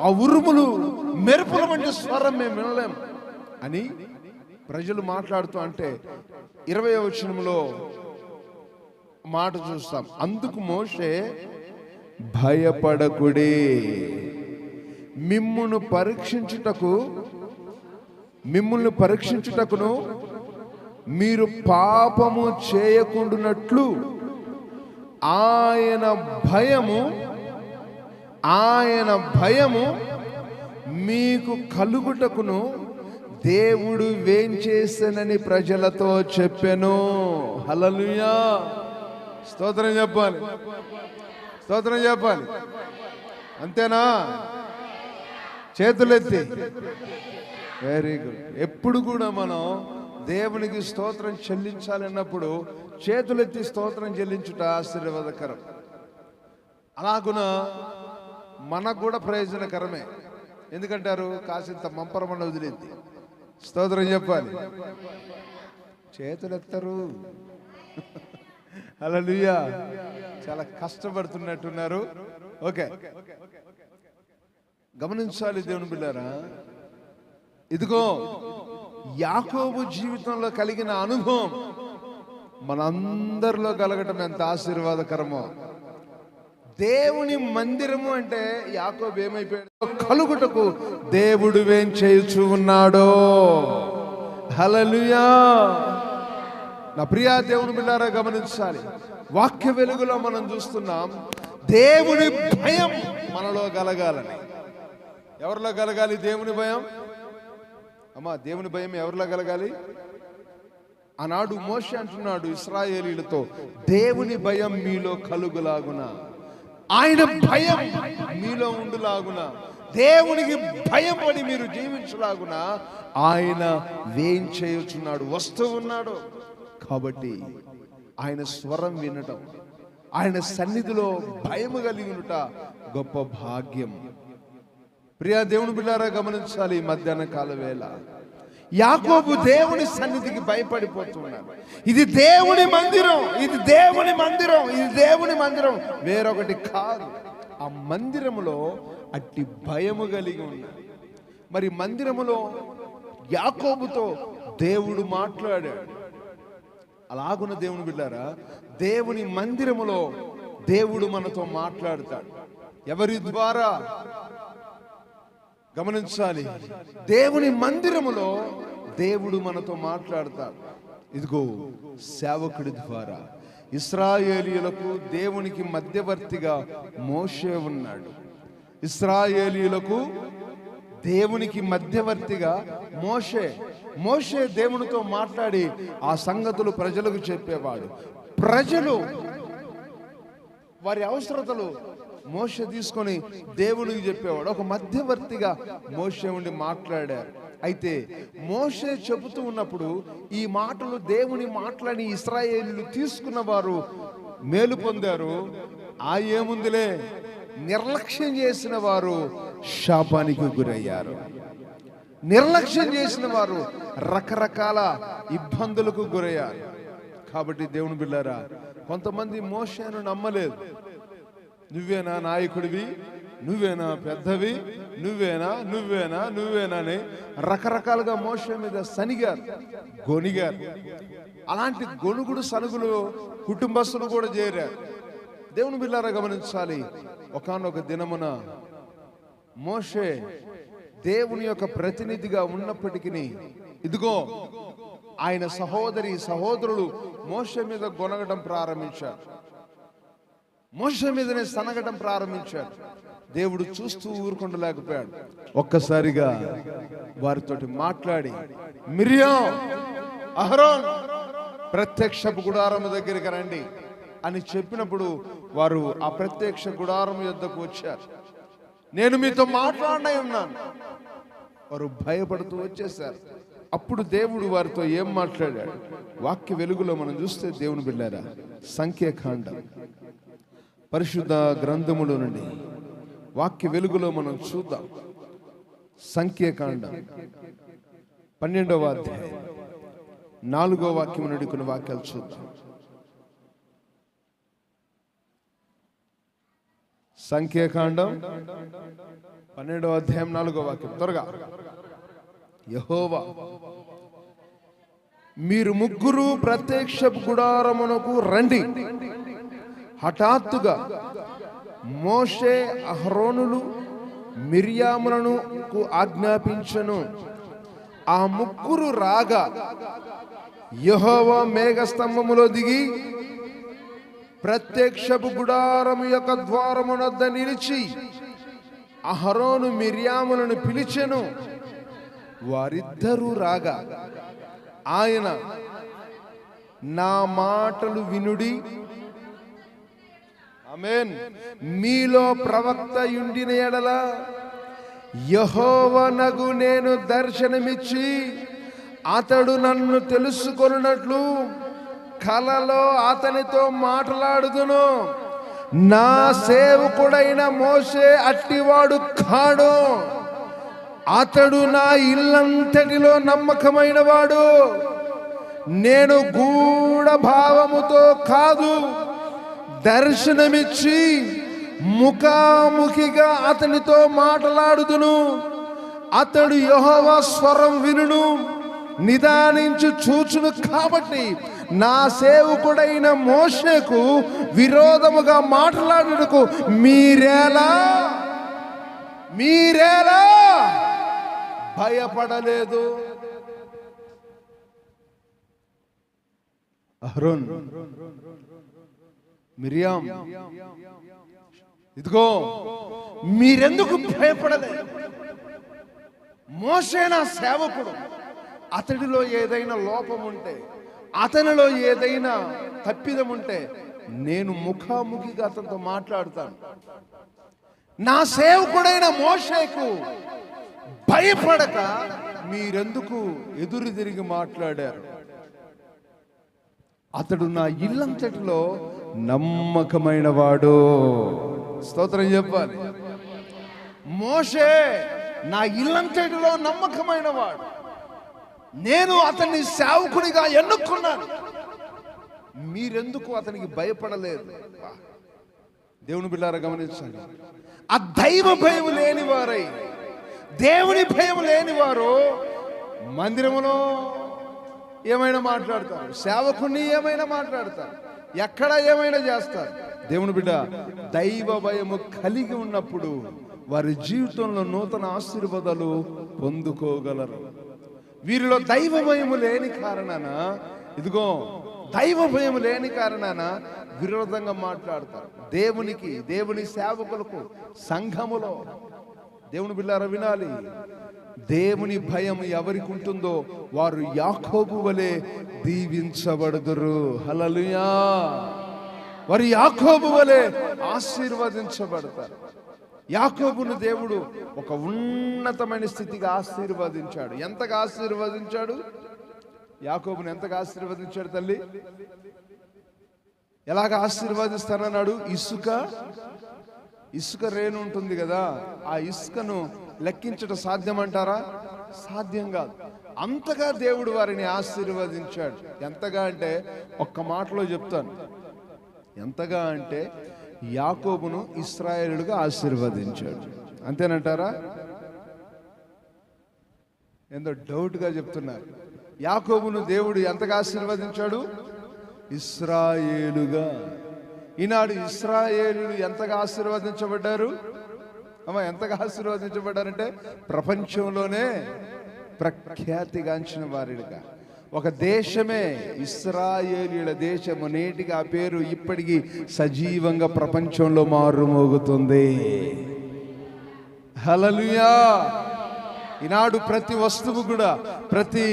ఆ ఉరుములు, మెరుపుల వంటి స్వరం మేము వినలేం అని ప్రజలు మాట్లాడుతూ అంటే 20వ వచనంలో మాట చూస్తాం. అందుకు మోషే, భయపడకుడి, మిమ్మును పరీక్షించుటకును మీరు పాపము చేయకుండునట్లు ఆయన భయము మీకు కలుగుటకును దేవుడు వేంచేసనని ప్రజలతో చెప్పెను. హల్లెలూయా, స్తోత్రం చెప్పాలి, స్తోత్రం చెప్పాలి. అంతేనా? చేతులెత్తి. Very good. ఎప్పుడు కూడా మనం దేవునికి స్తోత్రం చెల్లించాలన్నప్పుడు చేతులెత్తి స్తోత్రం చెల్లించుట ఆశీర్వాదకరం. అలాగున మనకు కూడా ప్రయోజనకరమే. ఎందుకంటారు? కాసింత మంపరమన్న వదిలేద్ది. స్తోత్రం చెప్పాలి. చేతులెత్తరు. హల్లెలూయా. చాలా కష్టపడుతున్నట్టున్నారు. ఓకే, గమనించాలి దేవుని బిడ్డారా. ఇదిగో యాకోబు జీవితంలో కలిగిన అనుభవం మనందరిలో కలగటం ఎంత ఆశీర్వాదకరమో. దేవుని మందిరము అంటే యాకోబు ఏమైపోయాడు? కలుగుటకు దేవుడు ఏం చేయుచు ఉన్నాడో. హల్లెలూయా. నా ప్రియా దేవుని బిడ్డారా గమనించాలి. వాక్య వెలుగులో మనం చూస్తున్నాం దేవుని భయం మనలో కలగాలని. ఎవరిలో కలగాలి దేవుని భయం? అమ్మా, దేవుని భయం ఎవరిలో కలగాలి? ఆనాడు మోషే అంటున్నాడు ఇశ్రాయేలీలతో, దేవుని భయం మీలో కలుగులాగున, ఆయన భయం మీలో ఉండులాగున, దేవునికి భయపడి మీరు జీవించలాగున ఆయన వేం చేయుచున్నాడు, వస్తూ ఉన్నాడు. కాబట్టి ఆయన స్వరం వినటం, ఆయన సన్నిధిలో భయము కలిగి ఉండుట గొప్ప భాగ్యం. ప్రియా దేవుని బిడ్డారా గమనించాలి. మధ్యాహ్న కాల వేళ యాకోబు దేవుని సన్నిధికి భయపడిపోతున్నాడు. ఇది దేవుని మందిరం, ఇది దేవుని మందిరం, ఇది దేవుని మందిరం, వేరొకటి కాదు. ఆ మందిరములో అట్టి భయము కలిగి ఉన్నాడు. మరి మందిరములో యాకోబుతో దేవుడు మాట్లాడాడు. అలాగున్న దేవుని బిడ్డారా, దేవుని మందిరములో దేవుడు మనతో మాట్లాడతాడు. ఎవరి ద్వారా? గమనించాలి. దేవుని మందిరములో దేవుడు మనతో మాట్లాడతాడు. ఇదిగో సేవకుడి ద్వారా. ఇశ్రాయేలీయులకు దేవునికి మధ్యవర్తిగా మోషే ఉన్నాడు. ఇశ్రాయేలీయులకు దేవునికి మధ్యవర్తిగా మోషే దేవునితో మాట్లాడి ఆ సంగతులు ప్రజలకు చెప్పేవాడు. ప్రజలు వారి అవసరతలు మోషే తీసుకొని దేవునికి చెప్పేవాడు. ఒక మధ్యవర్తిగా మోషే ఉండి మాట్లాడారు. అయితే మోషే చెబుతూ ఉన్నప్పుడు ఈ మాటలు దేవుని మాటలని ఇశ్రాయేలీయులు తీసుకున్న వారు మేలు పొందారు. ఆ ఏముందిలే, నిర్లక్ష్యం చేసిన వారు శాపానికి గురయ్యారు. నిర్లక్ష్యం చేసిన వారు రకరకాల ఇబ్బందులకు గురయ్యారు. కాబట్టి దేవుని బిడ్డారా, కొంతమంది మోషేను నమ్మలేదు. నువ్వేనా నాయకుడివి, నువ్వేనా పెద్దవి, నువ్వేనా అని రకరకాలుగా మోషే మీద సనిగారు, గొనిగారు. అలాంటి గొనుగుడు సనుగులు కుటుంబస్తులు కూడా చేరారు. దేవుని బిడ్డలారా గమనించాలి. ఒకానొక దినమున మోషే దేవుని యొక్క ప్రతినిధిగా ఉన్నప్పటికీ ఇదిగో ఆయన సహోదరులు మోషే మీద గొనగడం ప్రారంభించారు. మోషే మీదనే సనగడం ప్రారంభించారు. దేవుడు చూస్తూ ఊరుకుండలేకపోయాడు. ఒక్కసారిగా వారితోటి మాట్లాడి, మిరియాం, అహరోన్ ప్రత్యక్షపు గుడారం దగ్గరికి రండి అని చెప్పినప్పుడు వారు ఆ ప్రత్యక్ష గుడారం యొద్దకు వచ్చారు. నేను మీతో మాట్లాడనే ఉన్నాను. వారు భయపడుతూ వచ్చేసారు. అప్పుడు దేవుడు వారితో ఏం మాట్లాడాడు? వాక్య వెలుగులో మనం చూస్తే దేవుని బిడ్డారా, సంఖ్యాకాండం పరిశుద్ధ గ్రంథములో నుండి వాక్య వెలుగులో మనం చూద్దాం. సంఖ్యాకాండం 12వ అధ్యాయం 4వ వాక్యం నుండి కొన్ని వాక్యాలు చూద్దాం. సంఖ్యాకాండం 12వ అధ్యాయం 4వ వాక్యం. త్వరగా. యెహోవా, మీరు ముగ్గురు ప్రత్యక్ష గుడారమునకు రండి. హఠాత్తుగా మోషే అహరోనులు మిర్యాములను ఆజ్ఞాపించెను. ఆ ముగ్గురు రాగా యెహోవా మేఘస్తంభములో దిగి ప్రత్యక్షపు గుడారము యొక్క ద్వారమునొద్ద నిలిచి అహరోను మిర్యాములను పిలిచెను. వారిద్దరూ రాగా ఆయన, నా మాటలు వినుడి, ఆమేన్, మీలో ప్రవక్త యుండిన ఎడల యెహోవానగు నేను దర్శనమిచ్చి అతడు నన్ను తెలుసుకొనున్నట్లు కలలో అతనితో మాట్లాడుదును. నా సేవకుడైన మోషే అట్టివాడు కాడు. అతడు నా ఇల్లంతటిలో నమ్మకమైన వాడు. నేను గూఢ భావముతో కాదు, దర్శనమిచ్చి ముఖాముఖిగా అతనితో మాట్లాడుదును. అతడు యెహోవా స్వరం వినును, నిదానించి చూచును. కాబట్టి నా సేవకుడైన మోషేకు విరోధముగా మాట్లాడుటకు మీరేలా భయపడలేదు? అహరోన్, మిరియాం, ఇదిగో మీరెందుకు భయపడలేదు? మోషే నా సేవకుడు, అతడిలో ఏదైనా లోపం ఉంటే, అతనిలో ఏదైనా తప్పిదం ఉంటే నేను ముఖాముఖిగా అతనితో మాట్లాడతాను. నా సేవకుడైన మోషేకు భయపడక మీరెందుకు ఎదురు తిరిగి మాట్లాడారు? అతడు నా ఇల్లంతటిలో నమ్మకమైన వాడు. స్తోత్రం చెప్పాలి. మోషే నా ఇల్లంతటిలో నమ్మకమైన వాడు. నేను అతన్ని సేవకుడిగా ఎన్నుకున్నాను. మీరెందుకు అతనికి భయపడలేదు? దేవుని బిడ్డలారా గమనించండి. ఆ దైవ భయం లేని వారై, దేవుని భయం లేని వారు మందిరములో ఏమైనా మాట్లాడతారు, సేవకుని ఏమైనా మాట్లాడతారు, ఎక్కడ ఏమైనా చేస్తారు. దేవుని బిడ్డ, దైవ భయము కలిగి ఉన్నప్పుడు వారి జీవితంలో నూతన ఆశీర్వాదాలు పొందుకోగలరు. వీరిలో దైవ భయము లేని కారణాన, ఇదిగో దైవ భయము లేని కారణాన విరోధంగా మాట్లాడతారు. దేవునికి, దేవుని సేవకులకు, సంఘములో. దేవుని బిడ్డలారా వినాలి, దేవుని భయం ఎవరికి ఉంటుందో వారు యాకోబు వలె దీవించబడుదురు. హల్లెలూయా. వారు యాకోబు వలె ఆశీర్వదించబడతారు. యాకోబును దేవుడు ఒక ఉన్నతమైన స్థితిగా ఆశీర్వదించాడు. ఎంతగా ఆశీర్వదించాడు? యాకోబును ఎంతగా ఆశీర్వదించాడు తల్లి? ఎలాగ ఆశీర్వదిస్తానన్నాడు? ఇసుక రేణు ఉంటుంది కదా, ఆ ఇసుకను లెక్కించడం సాధ్యమంటారా? సాధ్యం కాదు. అంతగా దేవుడు వారిని ఆశీర్వదించాడు. ఎంతగా అంటే ఒక్క మాటలో చెప్తాను. ఎంతగా అంటే యాకోబును ఇశ్రాయేలుగా ఆశీర్వదించాడు. అంతేనంటారా? ఏందో డౌట్గా చెప్తున్నారు. యాకోబును దేవుడు ఎంతగా ఆశీర్వదించాడు? ఇశ్రాయేలుగా. ఈనాడు ఇశ్రాయేలులు ఎంతగా ఆశీర్వదించబడ్డారు? ఎంతగా ఆశీర్వదించబడ్డారంటే ప్రపంచంలోనే ప్రఖ్యాతిగాంచిన వారిగా. ఒక దేశమే ఇశ్రాయేలీయుల దేశము. నేటికి ఆ పేరు ఇప్పటికీ సజీవంగా ప్రపంచంలో మారుమోగుతుంది. హల్లెలూయా. ఈనాడు ప్రతి వస్తువు కూడా, ప్రతి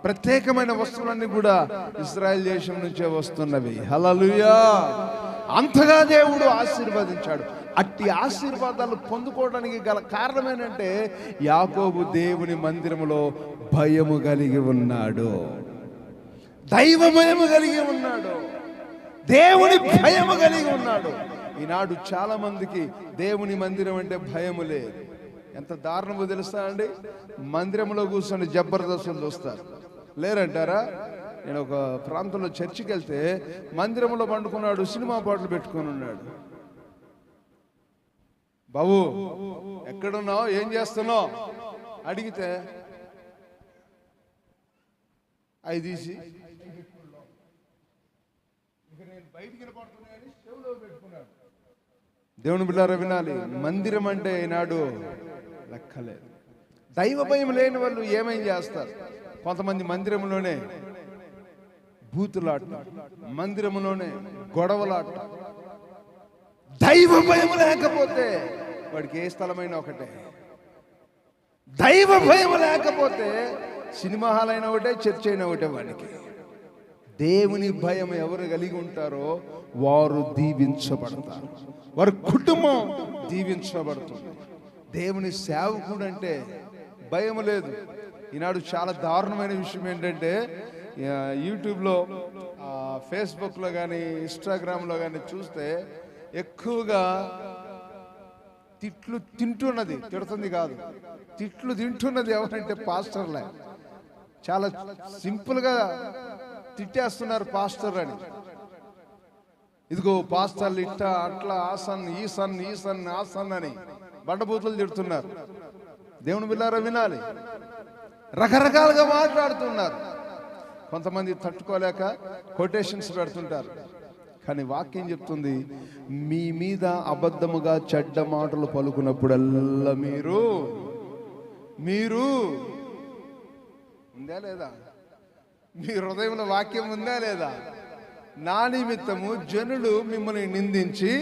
ప్రత్యేకమైన వస్తువులన్నీ కూడా ఇశ్రాయేల్ దేశం నుంచే వస్తున్నవి. హల్లెలూయా. అంతగా దేవుడు ఆశీర్వదించాడు. అట్టి ఆశీర్వాదాలు పొందుకోవడానికి గల కారణం ఏంటంటే యాకోబు దేవుని మందిరములో భయము కలిగి ఉన్నాడు, దైవ భయము కలిగి ఉన్నాడు, దేవుని భయము కలిగి ఉన్నాడు. ఈనాడు చాలా మందికి దేవుని మందిరం అంటే భయము లేదు. ఎంత దారుణమో తెలుసా అండి? మందిరంలో కూర్చొని జబర్దస్తులు చూస్తారు. లేరంటారా? నేను ఒక ప్రాంతంలో చర్చికి వెళ్తే మందిరంలో పండుకున్నాడు, సినిమా పాటలు పెట్టుకొని ఉన్నాడు. బాబు ఎక్కడున్నావు, ఏం చేస్తున్నావు అడిగితే అవి తీసి దేవుని బిడ్డలారా వినాలి, మందిరం అంటే ఈనాడు లెక్కలేదు. దైవ భయం లేని వాళ్ళు ఏమేం చేస్తారు? కొంతమంది మందిరంలోనే బూతులాట, మందిరంలోనే గొడవలాట. దైవ భయం లేకపోతే వాడికి ఏ స్థలమైనా ఒకటే. దైవ భయం లేకపోతే సినిమా హాల్ అయినా ఒకటే, చర్చ్ అయినా ఒకటే. వాడికి దేవుని భయం ఎవరు కలిగి ఉంటారో వారు దీవించబడతారు, వారి కుటుంబం దీవించబడుతుంది. దేవుని సేవకుడు అంటే భయం లేదు. ఈనాడు చాలా దారుణమైన విషయం ఏంటంటే యూట్యూబ్లో, ఫేస్బుక్లో కానీ, ఇన్స్టాగ్రామ్లో కానీ చూస్తే ఎక్కువగా తిట్లు తిడుతుంది కాదు, తిట్లు తింటున్నది ఎవరంటే పాస్టర్లే. చాలా సింపుల్గా తిట్టేస్తున్నారు పాస్టర్ అని. ఇదిగో పాస్టర్లు ఇట్ట అట్లా, ఆసన్ ఈ సన్ ఆసన్ అని బండబూతులు తిడుతున్నారు. దేవుని బిడ్డలారా వినాలి, రకరకాలుగా మాట్లాడుతున్నారు. కొంతమంది తట్టుకోలేక కొటేషన్స్ పెడుతుంటారు. కానీ వాక్యం చెప్తుంది, మీ మీద అబద్ధముగా చెడ్డ మాటలు పలుకున్నప్పుడల్లా మీరు ఉందా లేదా? మీ హృదయంలో వాక్యం ఉందా లేదా? నా నిమిత్తము జనులు మిమ్మల్ని నిందించి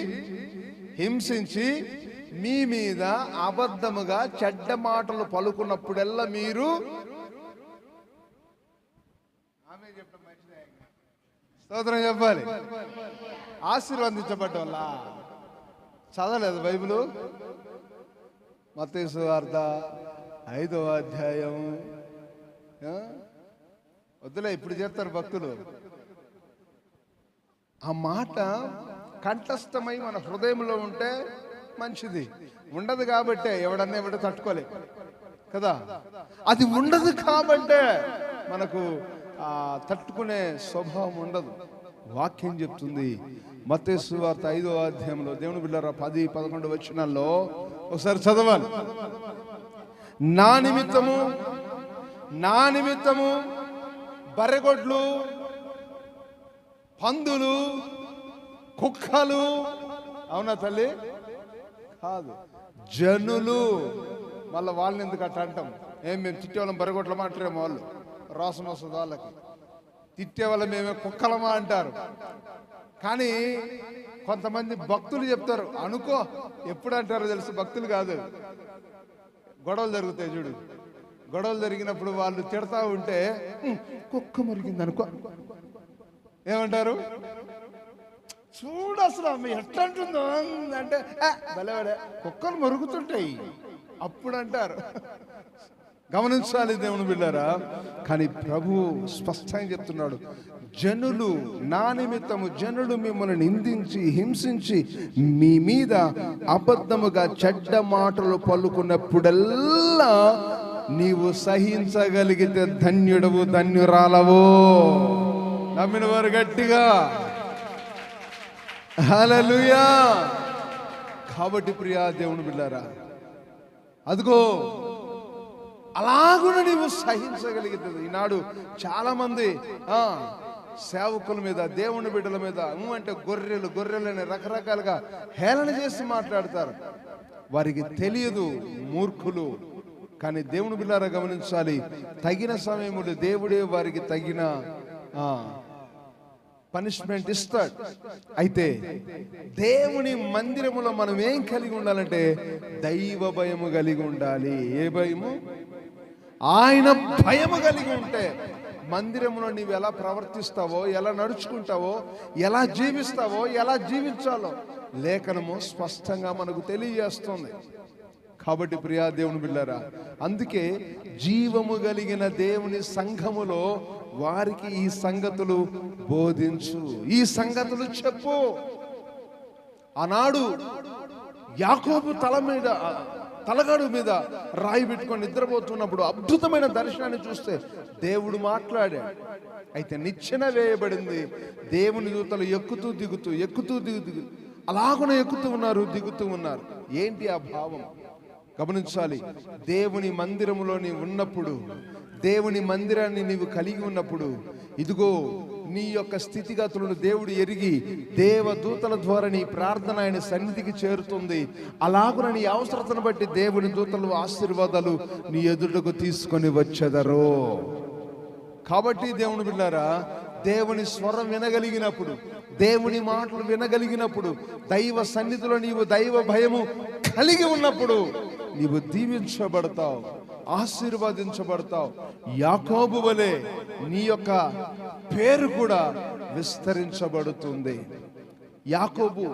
హింసించి మీ మీద అబద్ధముగా చెడ్డ మాటలు పలుకున్నప్పుడల్లా మీరు స్తోత్రం చెప్పాలి. ఆశీర్వదించబడ్డ వల్ల చదవలేదు బైబిలు? మత్తయి సువార్త 5వ అధ్యాయం. వద్దులే, ఇప్పుడు చెప్తారు భక్తులు. ఆ మాట కంఠస్థమై మన హృదయంలో ఉంటే మంచిది. ఉండదు కాబట్టే ఎవడన్నా తట్టుకోలే కదా. అది ఉండదు కాబట్టే మనకు తట్టుకునే స్వభావం ఉండదు. వాక్యం చెప్తుంది మత్తయి సువార్త 5వ అధ్యాయంలో, దేవుని బిడ్డలారా 10-11 వచనాల్లో ఒకసారి చదవాలి. నా నిమిత్తము బర్రెగొడ్లు, పందులు, కుక్కలు, అవునా తల్లి? కాదు, జనులు. మళ్ళీ వాళ్ళని ఎందుకు అట్లా అంటాం? మేము తిట్టేవాళ్ళం బర్రెగొడ్ల మాట్లాడేమో, వాళ్ళు రోసం వస్తుంది వాళ్ళకి. తిట్టేవాళ్ళ మేమే కుక్కలమా అంటారు. కానీ కొంతమంది భక్తులు చెప్తారు, అనుకో. ఎప్పుడు అంటారో తెలుసు? భక్తులు కాదు, గొడవలు జరుగుతాయి చూడు. గొడవలు జరిగినప్పుడు వాళ్ళు తిడతా ఉంటే కుక్క మురిగింది అనుకో, ఏమంటారు? చూడు అసలు ఆమె ఎట్లా అంటుందో అంటే, భలేవాడే కుక్కలు మరుగుతుంటాయి అప్పుడు అంటారు. గమనించాలి దేవుని బిడ్డారా. కానీ ప్రభు స్పష్టంగా చెప్తున్నాడు, జనులు నా నిమిత్తము జనులు మిమ్మల్ని నిందించి హింసించి మీ మీద అబద్ధముగా చెడ్డ మాటలు పలుకున్నప్పుడల్లా నీవు సహించగలిగితే ధన్యుడవు, ధన్యురాలవు. నమ్మిన వారు గట్టిగా హల్లెలూయా. కాబట్టి ప్రియా దేవుని బిడ్డారా, అదిగో అలాగున నీవు సహించగలిగితే. ఈనాడు చాలా మంది సేవకుల మీద, దేవుని బిడ్డల మీద అంటే గొర్రెలని రకరకాలుగా హేళన చేసి మాట్లాడతారు. వారికి తెలియదు, మూర్ఖులు. కానీ దేవుని బిడ్డలారా గమనించాలి, తగిన సమయములో దేవుడే వారికి తగిన పనిష్మెంట్ ఇస్తాడు. అయితే దేవుని మందిరములో మనం ఏం కలిగి ఉండాలంటే దైవ భయము కలిగి ఉండాలి. ఏ భయము? ఆయన భయము కలిగి ఉంటే మందిరంలో నీవు ఎలా ప్రవర్తిస్తావో, ఎలా నడుచుకుంటావో, ఎలా జీవిస్తావో, ఎలా జీవించాలో లేఖనము స్పష్టంగా మనకు తెలియజేస్తుంది. కాబట్టి ప్రియా దేవుని బిడ్డలారా, అందుకే జీవము కలిగిన దేవుని సంఘములో వారికి ఈ సంగతులు బోధించు, ఈ సంగతులు చెప్పు. ఆనాడు యాకోబు తలగాడు మీద రాయి పెట్టుకొని నిద్రపోతున్నప్పుడు అద్భుతమైన దర్శనాన్ని చూస్తే దేవుడు మాట్లాడాడు. అయితే నిచ్చెన వేయబడింది. దేవుని దూతలు ఎక్కుతూ దిగుతూ అలాగున ఎక్కుతూ ఉన్నారు, దిగుతూ ఉన్నారు. ఏంటి ఆ భావం? గమనించాలి. దేవుని మందిరములో నీవు ఉన్నప్పుడు, దేవుని మందిరాన్ని నీవు కలిగి ఉన్నప్పుడు, ఇదిగో నీ యొక్క స్థితిగతులను దేవుడు ఎరిగి దేవదూతల ద్వారా నీ ప్రార్థన ఆయన సన్నిధికి చేరుతుంది. అలాగున నీ అవసరతను బట్టి దేవుని దూతలు ఆశీర్వాదాలు నీ ఎదుటకు తీసుకొని వచ్చెదరు. కాబట్టి దేవుని బిడ్డలారా, దేవుని స్వరం వినగలిగినప్పుడు, దేవుని మాటలు వినగలిగినప్పుడు, దైవ సన్నిధిలో నీవు దైవ భయము కలిగి ఉన్నప్పుడు నీవు దీవించబడతావు, ఆశీర్వదించబడతావు. యాకోబు వలె నీ యొక్క పేరు కూడా విస్తరించబడుతుంది. యాకోబు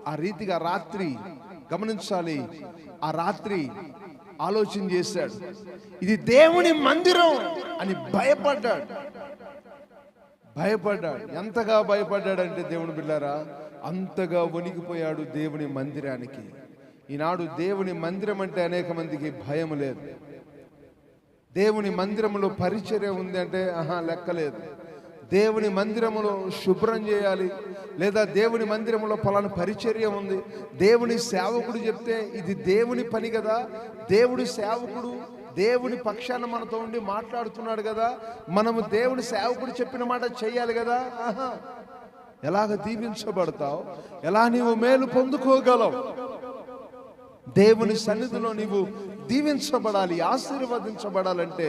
ఆ రీతిగా రాత్రి గమనించాలి, ఆ రాత్రి ఆలోచన చేశాడు, ఇది దేవుని మందిరం అని భయపడ్డాడు. ఎంతగా భయపడ్డాడంటే దేవుని బిడ్డలారా, అంతగా వణికిపోయాడు దేవుని మందిరానికి. ఈనాడు దేవుని మందిరం అంటే అనేక మందికి భయం లేదు. దేవుని మందిరములో పరిచర్య ఉంది అంటే లెక్కలేదు. దేవుని మందిరములో శుభ్రం చేయాలి, లేదా దేవుని మందిరములో పలానా పరిచర్య ఉంది, దేవుని సేవకుడు చెప్తే ఇది దేవుని పని కదా, దేవుడి సేవకుడు దేవుని పక్షాన మనతో ఉండి మాట్లాడుతున్నాడు కదా, మనము దేవుని సేవకుడు చెప్పిన మాట చెయ్యాలి కదా. ఎలాగ దీవించబడతావు, ఎలా నీవు మేలు పొందుకోగలవు? దేవుని సన్నిధిలో నీవు దీవించబడాలి, ఆశీర్వదించబడాలంటే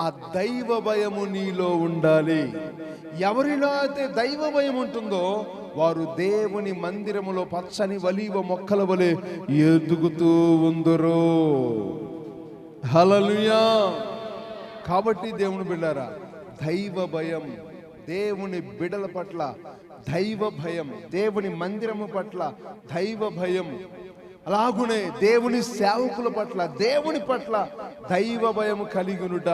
ఆ దైవ భయము నీలో ఉండాలి. ఎవరిలో అయితే దైవ భయం ఉంటుందో వారు దేవుని మందిరములో పచ్చని ఒలీవ మొక్కల వలె ఎదుగుతూ ఉందరు. హల్లెలూయా. కాబట్టి దేవుని బిడ్డలారా, దైవ భయం, దేవుని బిడల పట్ల దైవ భయం, దేవుని మందిరము పట్ల దైవ భయం, అలాగునే దేవుని సేవకుల పట్ల, దేవుని పట్ల దైవ భయం కలిగినుట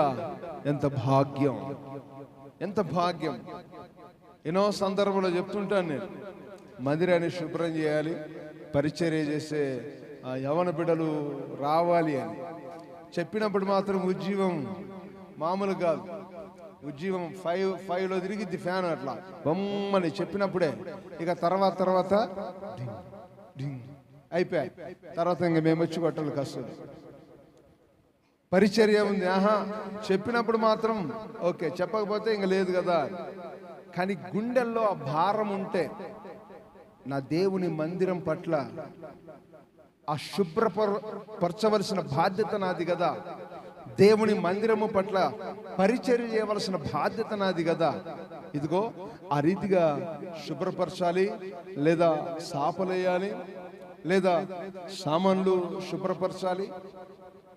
ఎంత భాగ్యం, ఎంత భాగ్యం. ఎన్నో సందర్భంలో చెప్తుంటాను నేను, మందిరాన్ని శుభ్రం చేయాలి, పరిచర్య చేసే యవన బిడ్డలు రావాలి అని చెప్పినప్పుడు మాత్రం ఉజ్జీవం మామూలు కాదు. ఉజ్జీవం 5లో తిరిగిద్ది ఫ్యాన్, అట్లా బొమ్మని చెప్పినప్పుడే. ఇక తర్వాత అయిపోయాయి. తర్వాత ఇంక మేము వచ్చి కొట్టలు కష్టం. పరిచర్య ఉంది, చెప్పినప్పుడు మాత్రం ఓకే, చెప్పకపోతే ఇంక లేదు కదా. కానీ గుండెల్లో ఆ భారం ఉంటే, నా దేవుని మందిరం పట్ల ఆ శుభ్రపరచవలసిన బాధ్యత నాది కదా, దేవుని మందిరము పట్ల పరిచర్య చేయవలసిన బాధ్యత నాది కదా, ఇదిగో ఆ రీతిగా శుభ్రపరచాలి, లేదా సాపలేయాలి, లేదా సామాన్లు శుభ్రపరచాలి,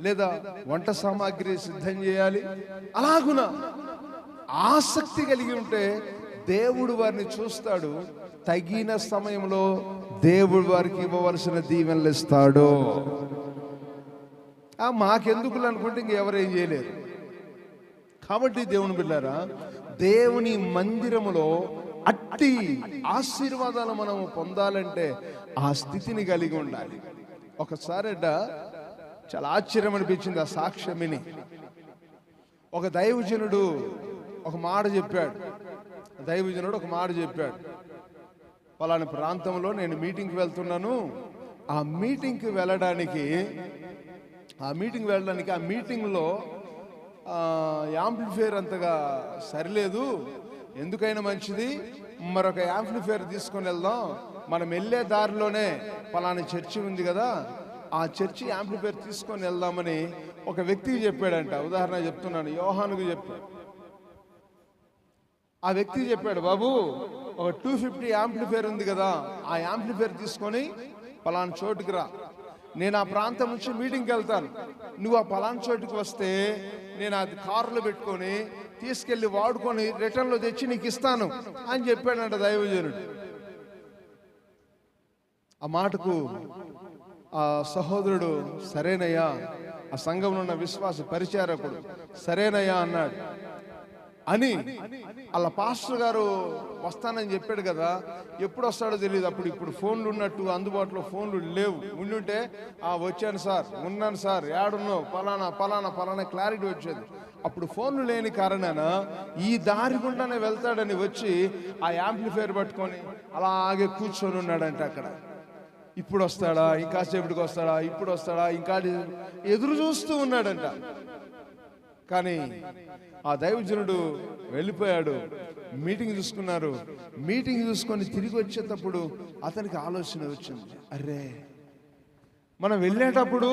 లేదా వంట సామాగ్రి సిద్ధం చేయాలి. అలాగున ఆసక్తి కలిగి ఉంటే దేవుడు వారిని చూస్తాడు, తగిన సమయంలో దేవుడు వారికి ఇవ్వవలసిన దీవెనలు ఇస్తాడు. మాకెందుకు అనుకుంటే ఇంకెవరేం చేయలేరు. కాబట్టి దేవుని బిడ్డలారా, దేవుని మందిరములో అట్టి ఆశీర్వాదాలు మనం పొందాలంటే ఆ స్థితిని కలిగి ఉండాలి. ఒకసారట చాలా ఆశ్చర్యం అనిపించింది ఆ సాక్ష్యమిని. ఒక దైవజనుడు ఒక మాట చెప్పాడు. పలానా ప్రాంతంలో నేను మీటింగ్కి వెళ్తున్నాను, ఆ మీటింగ్కి వెళ్ళడానికి ఆ మీటింగ్లో యాంప్లిఫైర్ అంతగా సరిలేదు, ఎందుకైనా మంచిది మరొక యాంప్లిఫైర్ తీసుకొని వెళ్దాం, మనం వెళ్ళే దారిలోనే పలానా చర్చి ఉంది కదా, ఆ చర్చి యాంప్లిఫైర్ తీసుకొని వెళ్దామని ఒక వ్యక్తికి చెప్పాడంట. ఉదాహరణ చెప్తున్నాను, యోహానుకు చెప్పాడు. ఆ వ్యక్తికి చెప్పాడు, బాబు ఒక 250 యాంప్లిఫైర్ ఉంది కదా, ఆ యాంప్లిఫైర్ తీసుకొని పలానా చోటుకి రా, నేను ఆ ప్రాంతం నుంచి మీటింగ్కి వెళ్తాను, నువ్వు ఆ పలానా చోటుకి వస్తే నేను అది కారులో పెట్టుకొని తీసుకెళ్లి వాడుకొని రిటర్న్లో తెచ్చి నీకు ఇస్తాను అని చెప్పాడంట దైవజనుడు. ఆ మాటకు ఆ సహోదరుడు సరేనయ్యా, ఆ సంఘంలో ఉన్న విశ్వాస పరిచారకుడు సరేనయ్యా అన్నాడు. అని అలా పాస్టర్ గారు వస్తానని చెప్పాడు కదా, ఎప్పుడు వస్తాడో తెలియదు. ఇప్పుడు ఫోన్లు ఉన్నట్టు అందుబాటులో ఫోన్లు లేవు. ఉండుంటే వచ్చాను సార్, ఉన్నాను సార్, ఏడున్నావు, పలానా క్లారిటీ వచ్చేది. అప్పుడు ఫోన్లు లేని కారణాన ఈ దారి గుండానే వెళ్తాడని వచ్చి ఆ యాంప్లిఫైర్ పట్టుకొని అలాగే కూర్చొని ఉన్నాడంట అక్కడ. ఇప్పుడు వస్తాడా, ఇంకాసేపటికి వస్తాడా, ఇప్పుడు వస్తాడా, ఇంకా ఎదురు చూస్తూ ఉన్నాడంట. కానీ ఆ దైవజనుడు వెళ్ళిపోయాడు. మీటింగ్ చూసుకొని తిరిగి వచ్చేటప్పుడు అతనికి ఆలోచన వచ్చింది, అరే మనం వెళ్ళేటప్పుడు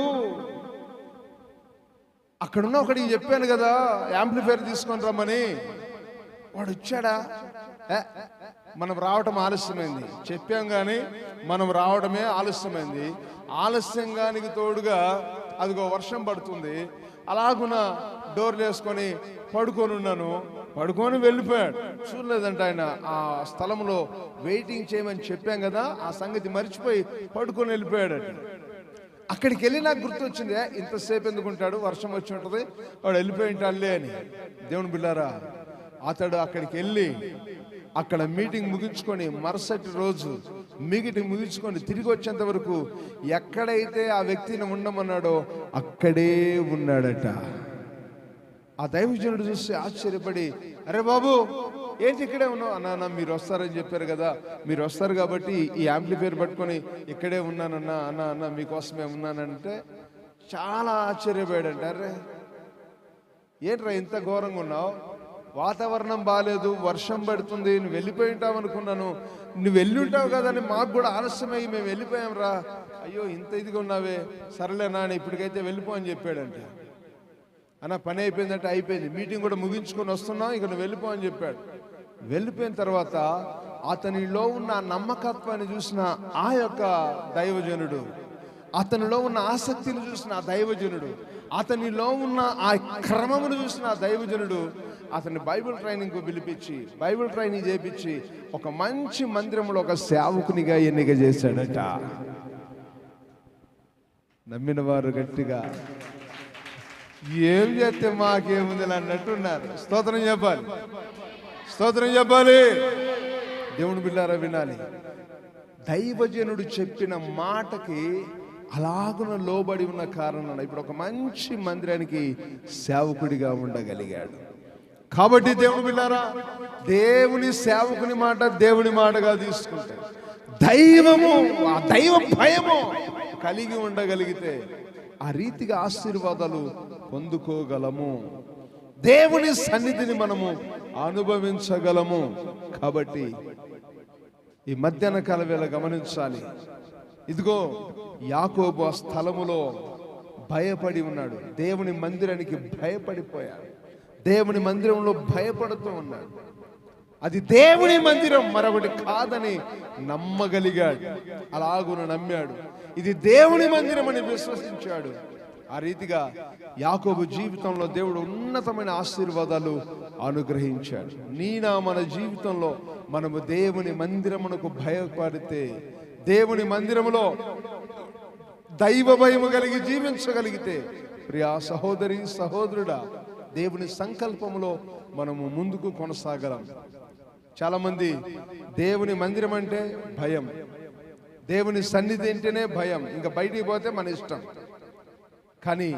అక్కడున్న ఒకడికి చెప్పాను కదా యాంప్లిఫైర్ తీసుకొని రమ్మని, వాడు వచ్చాడా? మనం రావటం ఆలస్యమైంది. చెప్పాం కానీ మనం రావడమే ఆలస్యమైంది. ఆలస్యంగానికి తోడుగా అదిగో వర్షం పడుతుంది. అలాగున డోర్లు వేసుకొని పడుకొని వెళ్ళిపోయాడు. చూడలేదంట ఆయన ఆ స్థలంలో వెయిటింగ్ చేయమని చెప్పాం కదా, ఆ సంగతి మర్చిపోయి పడుకొని వెళ్ళిపోయాడు. అక్కడికి వెళ్ళి నాకు గుర్తొచ్చింది, ఇంతసేపు ఎందుకుంటాడు, వర్షం వచ్చి ఉంటుంది, వాడు వెళ్ళిపోయి ఉంటాడులే అని. దేవుని బిడ్డారా, అతడు అక్కడికి వెళ్ళి అక్కడ మీటింగ్ ముగించుకొని మరుసటి రోజు మీటింగ్ ముగించుకొని తిరిగి వచ్చేంత వరకు ఎక్కడైతే ఆ వ్యక్తిని ఉండమన్నాడో అక్కడే ఉన్నాడట. ఆ దైవజనుడు చూసి ఆశ్చర్యపడి, అరే బాబు ఏంటి ఇక్కడే ఉన్నావు? అన్నా మీరు వస్తారని చెప్పారు కదా, మీరు వస్తారు కాబట్టి ఈ యాంప్లిఫైర్ పట్టుకొని ఇక్కడే ఉన్నానన్నా, అన్న మీకోసమే ఉన్నానంటే చాలా ఆశ్చర్యపోయాడంట. అరే ఏంట్రా ఇంత ఘోరంగా ఉన్నావు, వాతావరణం బాగాలేదు, వర్షం పడుతుంది, నువ్వు వెళ్ళిపోయి ఉంటావు అనుకున్నాను, నువ్వు వెళ్ళి ఉంటావు కదని మాకు కూడా ఆలస్యమయ్యి మేము వెళ్ళిపోయాం రా, అయ్యో ఇంత ఇదిగా ఉన్నావే, సరేలే నాన్న ఇప్పటికైతే వెళ్ళిపో అని చెప్పాడంట. అన్న పని అయిపోయిందంటే అయిపోయింది, మీటింగ్ కూడా ముగించుకొని వస్తున్నాం, ఇక నువ్వు వెళ్ళిపో అని చెప్పాడు. వెళ్ళిపోయిన తర్వాత అతనిలో ఉన్న నమ్మకత్వాన్ని చూసిన ఆ యొక్క దైవజనుడు, అతనిలో ఉన్న ఆసక్తిని చూసిన ఆ దైవజనుడు, అతనిలో ఉన్న ఆ క్రమమును చూసిన ఆ దైవజనుడు అతన్ని బైబిల్ ట్రైనింగ్కు పిలిపించి బైబిల్ ట్రైనింగ్ చేపించి ఒక మంచి మందిరంలో ఒక సేవకునిగా ఎన్నిక చేశాడట. నమ్మిన వారు గట్టిగా ఏం చేస్తే మాకేముంది అన్నట్టున్నారు. స్తోత్రం చెప్పాలి, స్తోత్రం చెప్పాలి. దేవుని బిడ్డలారా వినాలి. దైవజనుడు చెప్పిన మాటకి అలాగున లోబడి ఉన్న కారణం ఇప్పుడు ఒక మంచి మందిరానికి సేవకుడిగా ఉండగలిగాడు. కాబట్టి దేవుని బిడ్డలారా, దేవుని సేవకుని మాట దేవుని మాటగా తీసుకుంటే దైవము, ఆ దైవ భయము కలిగి ఉండగలిగితే ఆ రీతిగా ఆశీర్వాదాలు పొందుకోగలము, దేవుని సన్నిధిని మనము అనుభవించగలము. కాబట్టి ఈ మధ్యాహ్న కాల వేళ గమనించాలి. ఇదిగో యాకోబు ఆ స్థలములో భయపడి ఉన్నాడు, దేవుని మందిరానికి భయపడిపోయాడు, దేవుని మందిరంలో భయపడుతూ ఉన్నాడు. అది దేవుని మందిరం మరొకటి కాదని నమ్మగలిగాడు, అలాగున నమ్మాడు. ఇది దేవుని మందిరం అని విశ్వసించాడు. ఆ రీతిగా యాకోబు జీవితంలో దేవుడు ఉన్నతమైన ఆశీర్వాదాలు అనుగ్రహించాడు. మన జీవితంలో మనము దేవుని మందిరమునకు భయపడితే, దేవుని మందిరములో దైవ భయము కలిగి జీవించగలిగితే, ప్రియా సహోదరి సహోదరుడా, దేవుని సంకల్పములో మనము ముందుకు కొనసాగలం. చాలా మంది దేవుని మందిరం అంటే భయం, దేవుని సన్నిధి అంటేనే భయం, ఇంకా బయటికి పోతే మన ఇష్టం. కానీ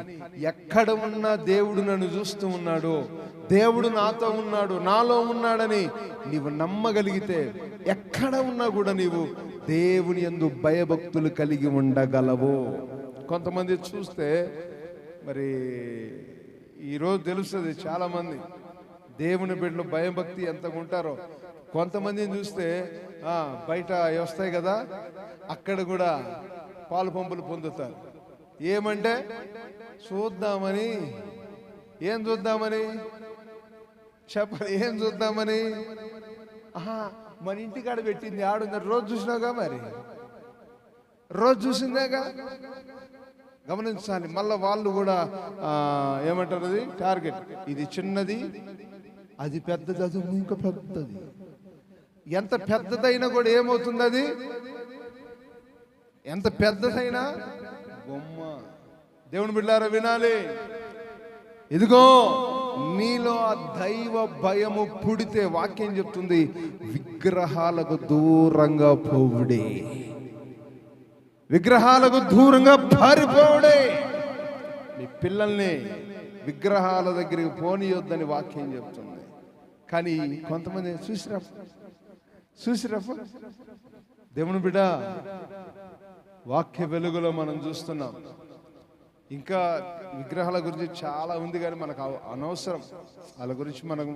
ఎక్కడ ఉన్నా దేవుడు నన్ను చూస్తూ ఉన్నాడు, దేవుడు నాతో ఉన్నాడు, నాలో ఉన్నాడని నీవు నమ్మగలిగితే ఎక్కడ ఉన్నా కూడా నీవు దేవుని యందు భయభక్తులు కలిగి ఉండగలవు. కొంతమంది చూస్తే మరి ఈరోజు తెలుస్తుంది, చాలా మంది దేవుని బిడ్డలు భయభక్తి ఎంతగా ఉంటారో. కొంతమందిని చూస్తే బయట వస్తాయి కదా, అక్కడ కూడా పాలు పంపులు పొందుతారు. ఏమంటే చూద్దామని. ఏం చూద్దామని చెప్పాలి, ఏం చూద్దామని? మన ఇంటికాడ పెట్టింది ఆడుంది, రోజు చూసినాగా, మరి రోజు చూసిందేగా. గమనించాలి. మళ్ళీ వాళ్ళు కూడా ఏమంటారు, అది టార్గెట్, ఇది చిన్నది, అది పెద్దది, అది ఇంకా పెద్దది. ఎంత పెద్దదైనా కూడా ఏమవుతుంది, అది ఎంత పెద్దదైనా బొమ్మ. దేవుని బిడ్డలారా వినాలి. ఇదిగో నీలో ఆ దైవ భయము పుడితే వాక్యం చెప్తుంది, విగ్రహాలకు దూరంగా పోవుడే, విగ్రహాలకు దూరంగా పారిపోవుడే. నీ పిల్లల్ని విగ్రహాల దగ్గరికి పోనీయొద్దని వాక్యం చెప్తుంది. కానీ కొంతమంది చూసిరప్ప దేవుని బిడ్డ, వాక్య వెలుగులో మనం చూస్తున్నాం. ఇంకా విగ్రహాల గురించి చాలా ఉంది, కానీ మనకు అనవసరం, వాళ్ళ గురించి మనం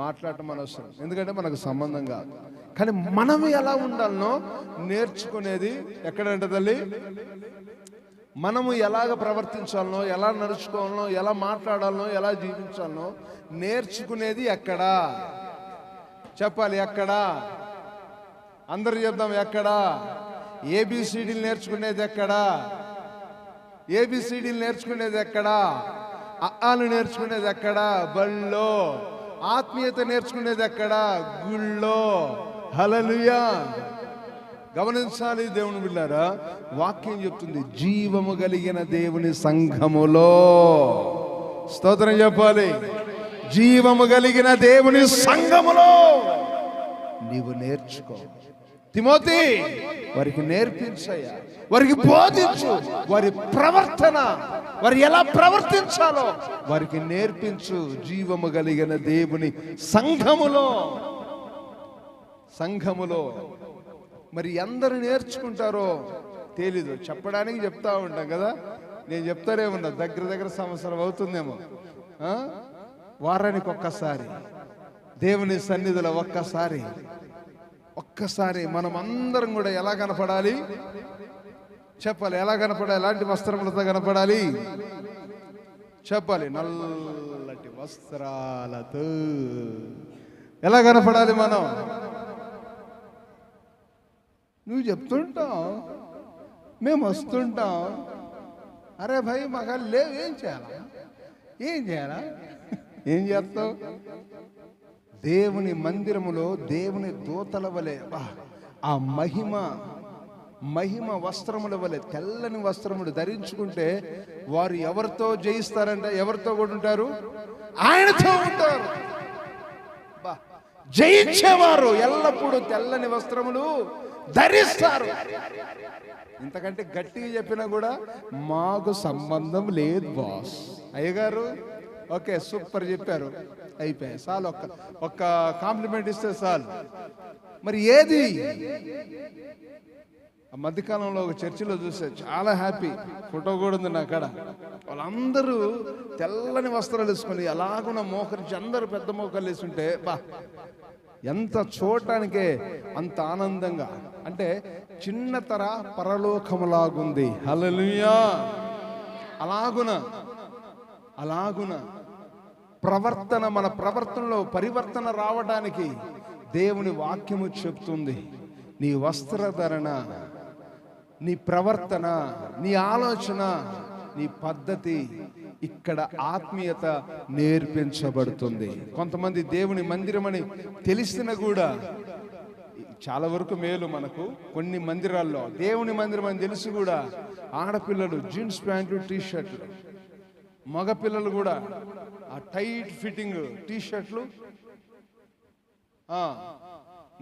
మాట్లాడటం అనవసరం, ఎందుకంటే మనకు సంబంధం కాదు. కానీ మనం ఎలా ఉండాలనో నేర్చుకునేది ఎక్కడంటే తల్లి, మనము ఎలాగ ప్రవర్తించాలనో, ఎలా నడుచుకోవాలనో, ఎలా మాట్లాడాలనో, ఎలా జీవించాలనో నేర్చుకునేది ఎక్కడా? చెప్పాలి, ఎక్కడా? అందరూ చెప్దాం, ఎక్కడా? ఏబిసిడీలు నేర్చుకునేది ఎక్కడా? ఏబిసిడీలు నేర్చుకునేది ఎక్కడా? అఆలు నేర్చుకునేది ఎక్కడా? బళ్ళో. ఆత్మీయత నేర్చుకునేది ఎక్కడా? గుళ్ళో. హల్లెలూయా. గమనించాలి దేవుని బిడ్డలారా, వాక్యం చెప్తుంది, జీవము కలిగిన దేవుని సంఘములో. స్తోత్రం చెప్పాలి. జీవము కలిగిన దేవుని సంఘములో నీవు నేర్చుకో. తిమోతి, వారికి నేర్పించయ్యా, వారికి బోధించు, వారి ప్రవర్తన, వారు ఎలా ప్రవర్తించాలో వారికి నేర్పించు. జీవము కలిగిన దేవుని సంఘములో. సంఘములో మరి అందరు నేర్చుకుంటారో తెలీదు, చెప్పడానికి చెప్తా ఉంటాం కదా. నేను చెప్తారేమన్నా, దగ్గర సంవత్సరం అవుతుందేమో. వారానికి ఒక్కసారి దేవుని సన్నిధిలో ఒక్కసారి మనం అందరం కూడా ఎలా కనపడాలి చెప్పాలి. ఎలా కనపడాలి? ఎలాంటి వస్త్రములతో కనపడాలి చెప్పాలి. నల్లటి వస్త్రాలతో ఎలా కనపడాలి మనం? నువ్వు చెప్తుంటావు, మేము వస్తుంటాం. అరే భయ్ మగాళ్ళు లేవు, ఏం చేయాలా? ఏం చేస్తావు? దేవుని మందిరములో దేవుని దూతల వలె ఆ మహిమ వస్త్రముల వలె తెల్లని వస్త్రములు ధరించుకుంటే వారు ఎవరితో జయిస్తారంటే ఎవరితో కూడా ఉంటారు? ఆయనతో ఉంటారు. జయించేవారు ఎల్లప్పుడూ తెల్లని వస్త్రములు ధరిస్తారు. ఇంతకంటే గట్టిగా చెప్పినా కూడా మాకు సంబంధం లేదు బాస్. అయ్యగారు ఓకే సూపర్ చెప్పారు, అయిపోయాయి, చాలు. ఒక్క కాంప్లిమెంట్ ఇస్తే చాలు. మరి ఏది? ఆ మధ్యకాలంలో ఒక చర్చిలో చూస్తే చాలా హ్యాపీ, ఫోటో కూడా ఉంది నా కాడ. వాళ్ళందరూ తెల్లని వస్త్రాలు వేసుకొని అలాగున్న మోకరించి అందరూ పెద్ద మోకలు వేసుంటే ఎంత చూడటానికే అంత ఆనందంగా, అంటే చిన్నతర పరలోకములాగుంది. హల్లెలూయా. అలాగున ప్రవర్తన, మన ప్రవర్తనలో పరివర్తన రావడానికి దేవుని వాక్యము చెప్తుంది. నీ వస్త్రధరణ, నీ ప్రవర్తన, నీ ఆలోచన, నీ పద్ధతి, ఇక్కడ ఆత్మీయత నేర్పించబడుతుంది. కొంతమంది దేవుని మందిరం అని తెలిసిన కూడా చాలా వరకు మేలు మనకు. కొన్ని మందిరాల్లో దేవుని మందిరం అని తెలిసి కూడా ఆడపిల్లలు జీన్స్ ప్యాంటు టీషర్ట్లు, మగపిల్లలు కూడా ఆ టైట్ ఫిట్టింగ్ టీషర్ట్లు,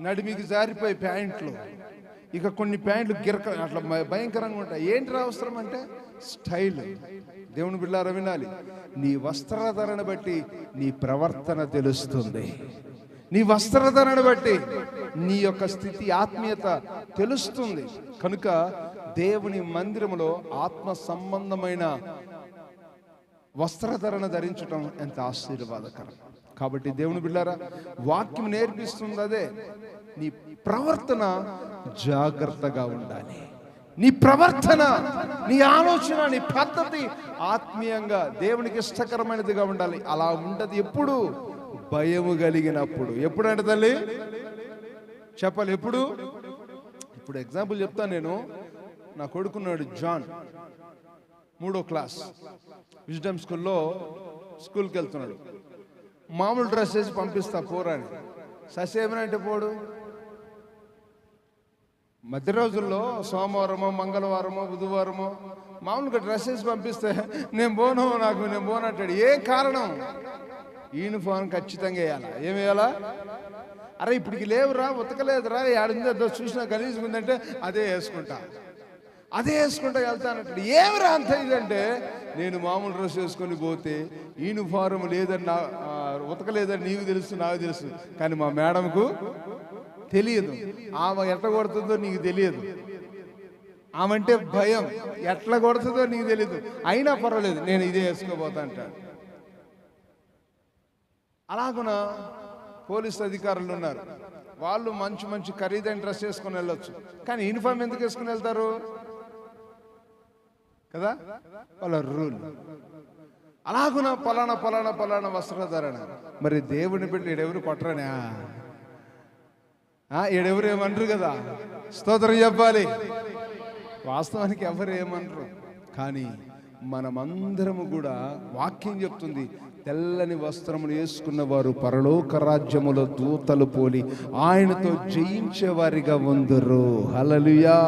నడిమికి జారిపోయి ప్యాంట్లు, ఇక కొన్ని ప్యాంట్లు గిరక అట్లా భయంకరంగా ఉంటాయి. ఏంటి అవసరం అంటే స్టైల్. దేవుని బిడ్డలారా వినాలి, నీ వస్త్రధరణ బట్టి నీ ప్రవర్తన తెలుస్తుంది. నీ వస్త్రధరణ బట్టి నీ యొక్క స్థితి, ఆత్మీయత తెలుస్తుంది. కనుక దేవుని మందిరములో ఆత్మ సంబంధమైన వస్త్రధరణ ధరించడం ఎంత ఆశీర్వాదకరం. కాబట్టి దేవుని బిడ్డలారా వాక్యం నేర్పిస్తుంది అదే. నీ ప్రవర్తన జాగ్రత్తగా ఉండాలి. నీ ప్రవర్తన, నీ ఆలోచన, నీ పద్ధతి ఆత్మీయంగా దేవునికి ఇష్టకరమైనదిగా ఉండాలి. అలా ఉండదు ఎప్పుడు? భయము కలిగినప్పుడు. ఎప్పుడంటే తల్లి చెప్పాలి, ఎప్పుడు? ఇప్పుడు ఎగ్జాంపుల్ చెప్తాను నేను. నా కొడుకున్నాడు జాన్, 3వ క్లాస్, విజ్డమ్ స్కూల్కి వెళ్తున్నాడు. మామూలు డ్రెస్ వేసి పంపిస్తా పోరాని. ససేమనంటే పోడు. మధ్య రోజుల్లో సోమవారమో మంగళవారమో బుధవారమో మామూలుగా డ్రెస్ వేసి పంపిస్తే నేను పోను అంటాడు. ఏ కారణం? యూనిఫామ్ ఖచ్చితంగా వేయాలా. ఏం వేయాలా? అరే ఇప్పటికి లేవురా, ఉతకలేదురా, ఏడుందో చూసినా గలీజుకుందంటే అదే వేసుకుంటా వెళ్తానంటాడు. ఏమిరా అంత ఇదంటే, నేను మామూలు డ్రెస్ వేసుకొని పోతే యూనిఫారం లేదని ఉతకలేదని నీకు తెలుసు, నాకు తెలుసు, కానీ మా మేడంకు తెలియదు. ఆమె ఎట్లా కొడుతుందో నీకు తెలియదు. ఆమెంటే భయం, ఎట్లా కొడుతుందో నీకు తెలియదు. అయినా పర్వాలేదు, నేను ఇదే వేసుకోబోతా అంటాడు. అలాగున పోలీసు అధికారులు ఉన్నారు, వాళ్ళు మంచి ఖరీదైన డ్రెస్ వేసుకొని వెళ్ళొచ్చు, కానీ యూనిఫామ్ ఎందుకు వేసుకుని వెళ్తారు కదా? వాళ్ళ రూల్. అలాగున పలానా వస్త్రధారణ. మరి దేవుని బిడ్డ ఈడెవరు కొట్టరనే, ఈడెవరు ఏమనరు కదా, స్తోత్రం చెప్పాలి. వాస్తవానికి ఎవరు ఏమనరు, కానీ మనమందరము కూడా వాక్యం చెప్తుంది, తెల్లని వస్త్రములు వేసుకున్న వారు పరలోక రాజ్యములో దూతలు పోలి ఆయనతో జయించే వారిగా ఉందరు. హల్లెలూయా.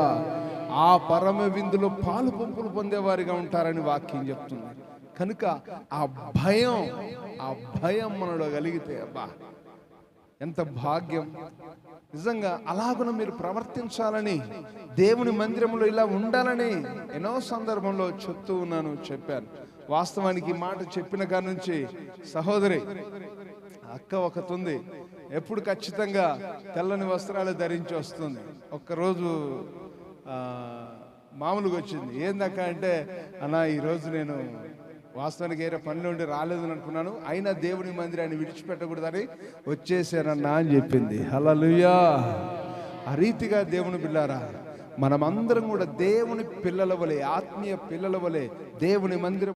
ఆ పరమ విందులో పాలు పంపులు పొందేవారిగా ఉంటారని వాక్యం చెప్తుంది. కనుక ఆ భయం మనలో కలిగితే అబ్బా ఎంత భాగ్యం. నిజంగా అలాగున మీరు ప్రవర్తించాలని, దేవుని మందిరంలో ఇలా ఉండాలని ఎన్నో సందర్భంలో చెప్తూ ఉన్నాను, చెప్పాను. వాస్తవానికి మాట చెప్పిన కాడ నుంచి సహోదరి అక్క ఒకతుంది, ఎప్పుడు ఖచ్చితంగా తెల్లని వస్త్రాలు ధరించి వస్తుంది. ఒక్కరోజు మామూలుగా వచ్చింది, ఏందక్క అంటే, అన్నా ఈరోజు నేను వాస్తవానికి వేరే పని నుండి రాలేదని అనుకున్నాను, అయినా దేవుని మందిరాన్ని విడిచిపెట్టకూడదని వచ్చేసానన్నా అని చెప్పింది. హల్లెలూయా. ఆ రీతిగా దేవుని బిడ్డలారా, మనమందరం కూడా దేవుని పిల్లల వలె, ఆత్మీయ పిల్లల వలె దేవుని మందిరం